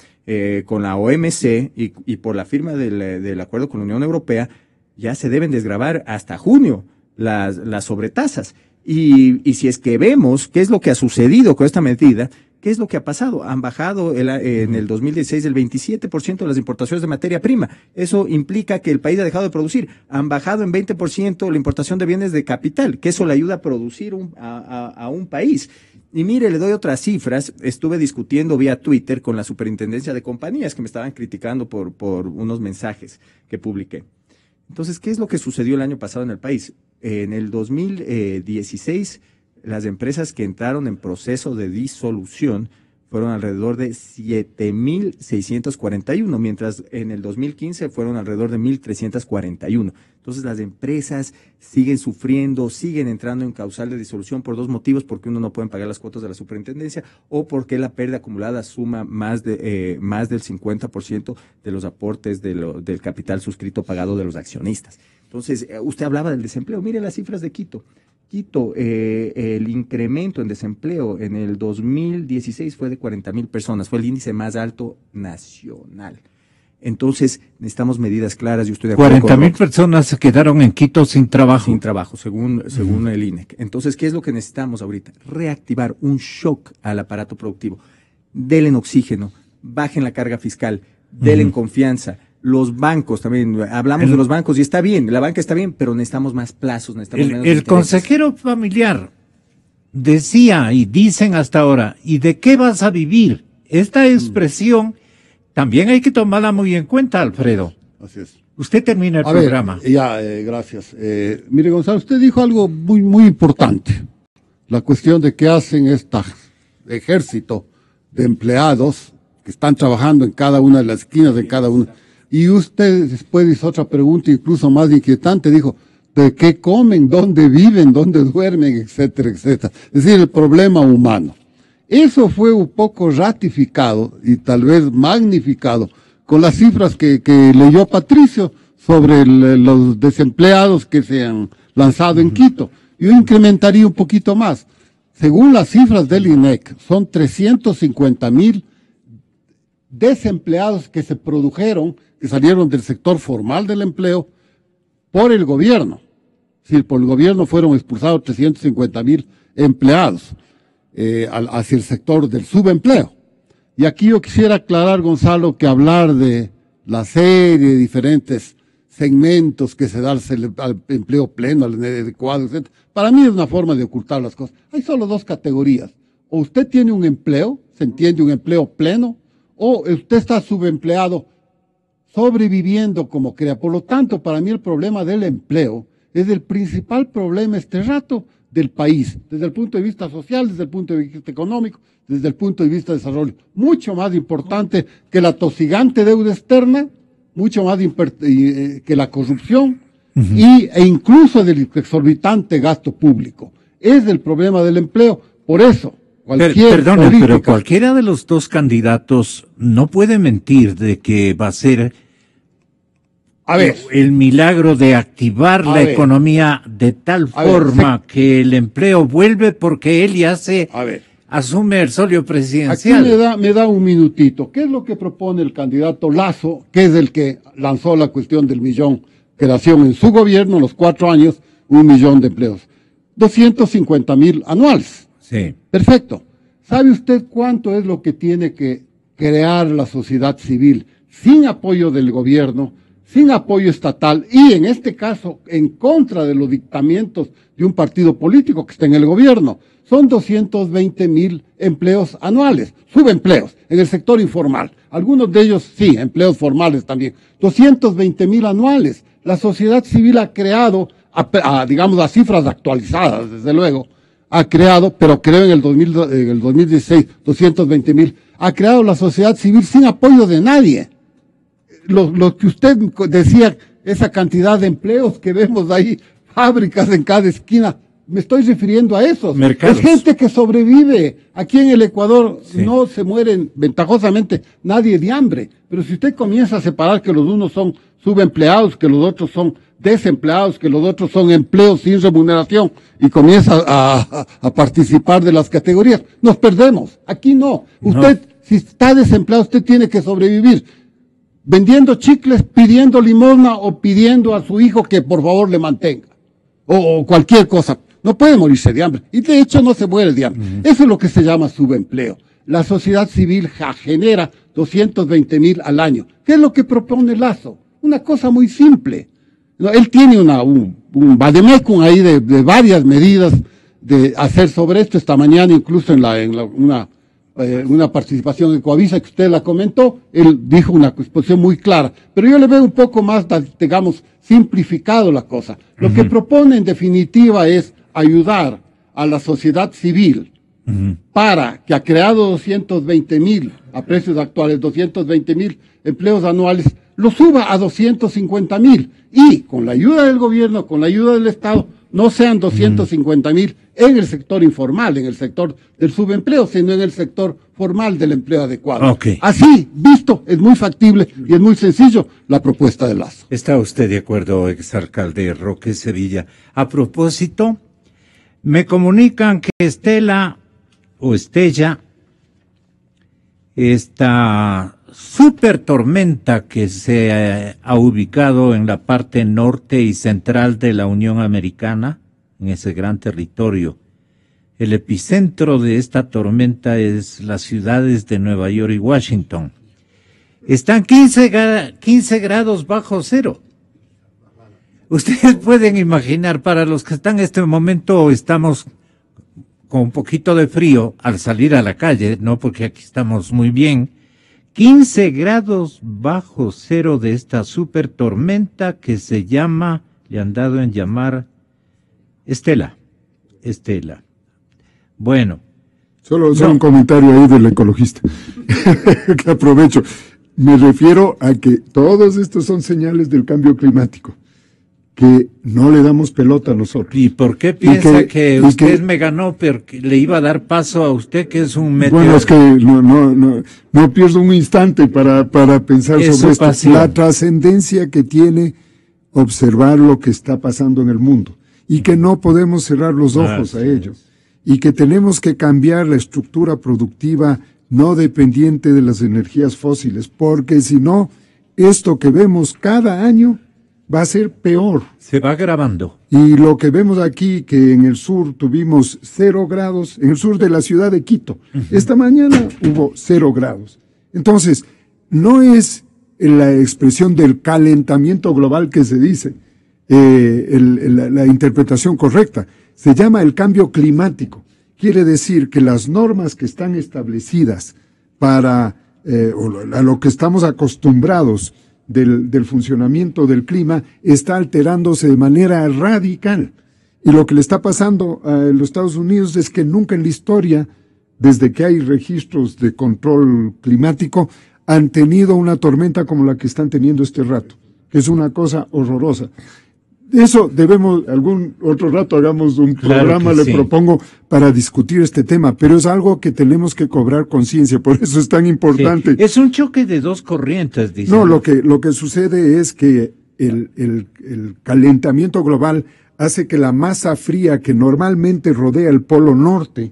con la OMC y por la firma del acuerdo con la Unión Europea, ya se deben desgravar hasta junio las sobretasas. Y si es que vemos qué es lo que ha sucedido con esta medida, ¿qué es lo que ha pasado? Han bajado en el 2016 el 27% de las importaciones de materia prima. Eso implica que el país ha dejado de producir. Han bajado en 20% la importación de bienes de capital, que eso le ayuda a producir a un país. Y mire, le doy otras cifras. Estuve discutiendo vía Twitter con la Superintendencia de Compañías, que me estaban criticando por unos mensajes que publiqué. Entonces, ¿qué es lo que sucedió el año pasado en el país? En el 2016, las empresas que entraron en proceso de disolución fueron alrededor de 7.641, mientras en el 2015 fueron alrededor de 1.341. Entonces las empresas siguen sufriendo, siguen entrando en causal de disolución por dos motivos: porque uno no pueden pagar las cuotas de la superintendencia, o porque la pérdida acumulada suma más del 50% de los aportes del capital suscrito pagado de los accionistas. Entonces, usted hablaba del desempleo. Mire las cifras de Quito. El incremento en desempleo en el 2016 fue de 40.000 personas, fue el índice más alto nacional. Entonces, necesitamos medidas claras, yo estoy de acuerdo 40,000 personas se quedaron en Quito sin trabajo. Sin trabajo, según el INEC. Entonces, ¿qué es lo que necesitamos ahorita? Reactivar un shock al aparato productivo. Denle oxígeno, bajen la carga fiscal, denle confianza. Los bancos también, hablamos de los bancos y está bien, la banca está bien, pero necesitamos más plazos, necesitamos menos El intereses. consejero familiar decía y dicen hasta ahora, ¿y de qué vas a vivir? Esta expresión también hay que tomarla muy en cuenta, Alfredo. Así es. Usted termina el programa. Gracias. Mire, Gonzalo, usted dijo algo muy, muy importante. La cuestión de qué hacen este ejército de empleados que están trabajando en cada una de las esquinas, en cada una. Y usted después hizo otra pregunta incluso más inquietante, dijo, ¿de qué comen? ¿Dónde viven? ¿Dónde duermen? Etcétera, etcétera. Es decir, el problema humano. Eso fue un poco ratificado y tal vez magnificado con las cifras que leyó Patricio sobre los desempleados que se han lanzado en Quito. Yo incrementaría un poquito más. Según las cifras del INEC, son 350,000 desempleados que se produjeron, que salieron del sector formal del empleo por el gobierno. Es decir, por el gobierno fueron expulsados 350,000 empleados hacia el sector del subempleo. Y aquí yo quisiera aclarar, Gonzalo, que hablar de la serie de diferentes segmentos que se da al empleo pleno, al adecuado, etc., para mí es una forma de ocultar las cosas. Hay solo dos categorías. O usted tiene un empleo, se entiende un empleo pleno, o usted está subempleado, sobreviviendo como crea. Por lo tanto, para mí el problema del empleo es el principal problema este rato del país, desde el punto de vista social, desde el punto de vista económico, desde el punto de vista de desarrollo. Mucho más importante que la tosigante deuda externa, mucho más que la corrupción e incluso del exorbitante gasto público. Es el problema del empleo. Por eso, pero cualquiera de los dos candidatos no puede mentir de que va a ser el milagro de activar la economía de tal forma que el empleo vuelve porque él ya asume el solio presidencial. Aquí me da un minutito. ¿Qué es lo que propone el candidato Lasso, que es el que lanzó la cuestión del millón, creación en su gobierno, en los 4 años, 1 millón de empleos? 250,000 anuales. Sí. Perfecto. ¿Sabe usted cuánto es lo que tiene que crear la sociedad civil sin apoyo del gobierno, sin apoyo estatal y en este caso en contra de los dictamientos de un partido político que está en el gobierno? Son 220,000 empleos anuales, subempleos en el sector informal. Algunos de ellos sí, empleos formales también. 220,000 anuales. La sociedad civil ha creado, digamos, a cifras actualizadas, desde luego, ha creado, pero creo en el 2016, 220,000, ha creado la sociedad civil sin apoyo de nadie. Lo que usted decía, esa cantidad de empleos que vemos ahí, fábricas en cada esquina, me estoy refiriendo a esos. Mercados. Es gente que sobrevive. Aquí en el Ecuador no se mueren ventajosamente nadie de hambre. Pero si usted comienza a separar que los unos son subempleados, que los otros son desempleados, que los otros son empleos sin remuneración y comienza a participar de las categorías, nos perdemos. Aquí no. Usted, si está desempleado, usted tiene que sobrevivir vendiendo chicles, pidiendo limosna o pidiendo a su hijo que por favor le mantenga. O cualquier cosa. No puede morirse de hambre. Y de hecho no se muere de hambre. Eso es lo que se llama subempleo. La sociedad civil genera 220,000 al año. ¿Qué es lo que propone Lasso? Una cosa muy simple. Él tiene un vademecum ahí de varias medidas de hacer sobre esto. Esta mañana incluso una participación en Coavisa que usted la comentó, él dijo una exposición muy clara. Pero yo le veo un poco más, digamos, simplificado la cosa. Lo que propone en definitiva es ayudar a la sociedad civil para que ha creado 220,000 a precios actuales, 220,000 empleos anuales, lo suba a 250,000 y con la ayuda del gobierno, con la ayuda del Estado, no sean 250,000 en el sector informal, en el sector del subempleo, sino en el sector formal del empleo adecuado. Okay. Así, visto, es muy factible y es muy sencillo la propuesta de Lasso. ¿Está usted de acuerdo, exalcalde Roque Sevilla? A propósito, me comunican que Estella, esta super tormenta que se ha ubicado en la parte norte y central de la Unión Americana, en ese gran territorio. El epicentro de esta tormenta es las ciudades de Nueva York y Washington. Están 15 grados bajo cero. Ustedes pueden imaginar, para los que están en este momento, estamos con un poquito de frío al salir a la calle, no porque aquí estamos muy bien. 15 grados bajo cero de esta super tormenta que se llama, le han dado en llamar Estela. Bueno. Solo un comentario ahí del ecologista, que aprovecho. Me refiero a que todos estos son señales del cambio climático, que no le damos pelota a nosotros. ¿Y por qué piensa que usted me ganó, pero que le iba a dar paso a usted, que es un meteorólogo? Bueno, es que no pierdo un instante para pensar sobre esto. Pasión. La trascendencia que tiene observar lo que está pasando en el mundo y que no podemos cerrar los ojos a ello. Y que tenemos que cambiar la estructura productiva no dependiente de las energías fósiles, porque si no, esto que vemos cada año va a ser peor. Se va agravando. Y lo que vemos aquí, que en el sur tuvimos 0 grados, en el sur de la ciudad de Quito, esta mañana hubo 0 grados. Entonces, no es la expresión del calentamiento global que se dice, la interpretación correcta. Se llama el cambio climático. Quiere decir que las normas que están establecidas para a lo que estamos acostumbrados del funcionamiento del clima está alterándose de manera radical. Y lo que le está pasando a los Estados Unidos es que nunca en la historia, desde que hay registros de control climático, han tenido una tormenta como la que están teniendo este rato, que es una cosa horrorosa. Eso debemos, algún otro rato hagamos un programa, le propongo, para discutir este tema, pero es algo que tenemos que cobrar conciencia, por eso es tan importante. Sí. Es un choque de dos corrientes, dice. No, lo que sucede es que el calentamiento global hace que la masa fría que normalmente rodea el polo norte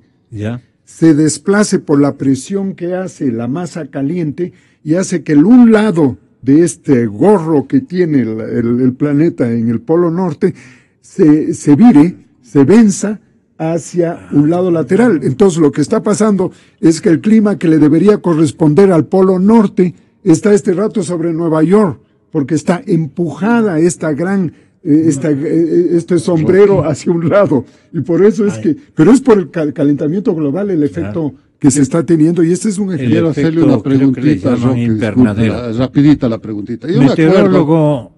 se desplace por la presión que hace la masa caliente y hace que un lado de este gorro que tiene el planeta en el polo norte, se vire, se venza hacia un lado lateral. Entonces lo que está pasando es que el clima que le debería corresponder al polo norte está este rato sobre Nueva York, porque está empujada esta gran, este sombrero hacia un lado. Y por eso es que, pero es por el calentamiento global el efecto que se está teniendo, y este es un ejemplo. Quiero hacerle una preguntita, rapidita la preguntita. Yo meteorólogo.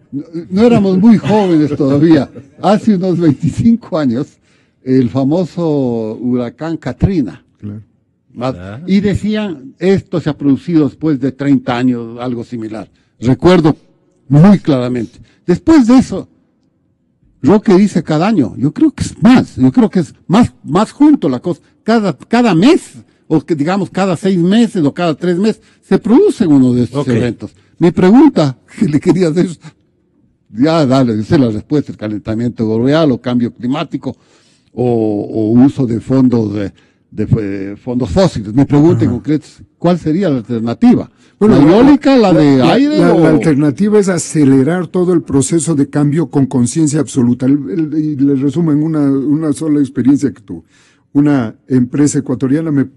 No éramos muy jóvenes todavía. Hace unos 25 años, el famoso huracán Katrina. Claro. Y decían, esto se ha producido después de 30 años, algo similar. Recuerdo muy claramente. Después de eso, Roque dice cada año. Yo creo que es más. Yo creo que es más junto la cosa. Cada mes, o que digamos cada 6 meses o cada 3 meses, se producen uno de estos eventos. Mi pregunta que le quería hacer, ya dale, sé la respuesta, el calentamiento global o cambio climático o uso de fondos fondos fósiles. Mi pregunta en concreto es, ¿cuál sería la alternativa? Bueno, ¿la eólica, la de aire? La alternativa es acelerar todo el proceso de cambio con conciencia absoluta. Y le resumo en una sola experiencia que tuve. Una empresa ecuatoriana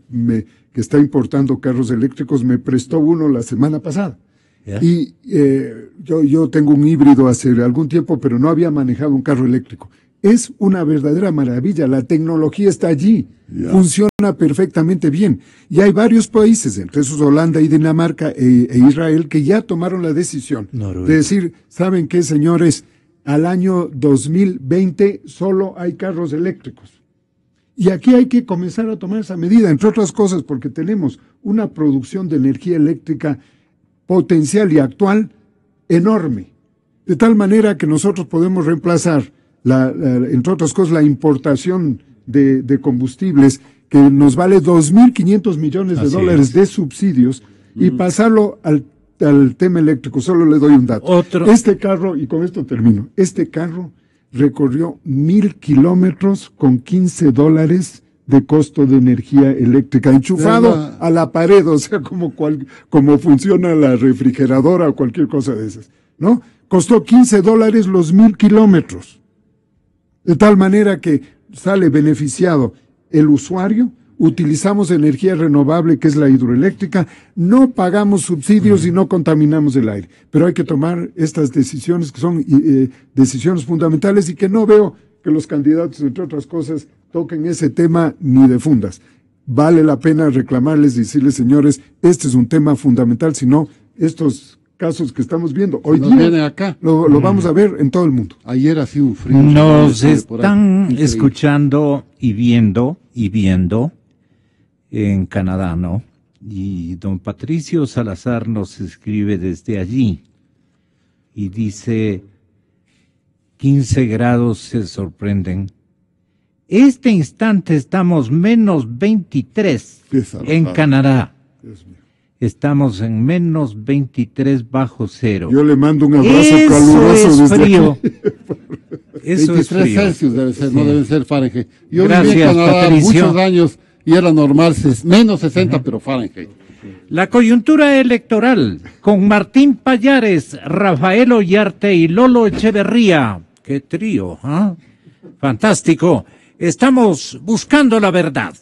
que está importando carros eléctricos me prestó uno la semana pasada. Y yo tengo un híbrido hace algún tiempo, pero no había manejado un carro eléctrico. Es una verdadera maravilla. La tecnología está allí. Funciona perfectamente bien. Y hay varios países, entre esos Holanda y Dinamarca e Israel, que ya tomaron la decisión de decir, ¿saben qué, señores? Al año 2020 solo hay carros eléctricos. Y aquí hay que comenzar a tomar esa medida, entre otras cosas, porque tenemos una producción de energía eléctrica potencial y actual enorme. De tal manera que nosotros podemos reemplazar, entre otras cosas, la importación de combustibles, que nos vale 2.500 millones de dólares de subsidios, y pasarlo al tema eléctrico. Solo le doy un dato. Este carro, y con esto termino, este carro recorrió 1.000 kilómetros con $15 de costo de energía eléctrica, enchufado a la pared, o sea, como funciona la refrigeradora o cualquier cosa de esas, ¿no? Costó $15 los 1000 kilómetros. De tal manera que sale beneficiado el usuario, utilizamos energía renovable que es la hidroeléctrica, no pagamos subsidios y no contaminamos el aire. Pero hay que tomar estas decisiones que son decisiones fundamentales y que no veo que los candidatos, entre otras cosas, toquen ese tema ni de fundas. Vale la pena reclamarles y decirles, señores, este es un tema fundamental, si no, estos casos que estamos viendo hoy día acá. Lo vamos a ver en todo el mundo. Ayer ha sido un frío. Nos están escuchando y viendo en Canadá, ¿no? Y don Patricio Salazar nos escribe desde allí y dice, 15 grados se sorprenden. Este instante estamos menos 23 en Canadá. Dios mío. Estamos en menos 23 bajo cero. Yo le mando un abrazo caluroso desde frío. aquí. Eso 23 es frío. Celsius debe ser, no deben ser Fahrenheit. Yo Gracias, viví en Canadá Patricio. muchos años y era normal, menos 60, pero Fahrenheit. La coyuntura electoral con Martín Pallares, Rafael Ollarte y Lolo Echeverría. ¡Qué trío! ¿Ah? Fantástico. Estamos buscando la verdad.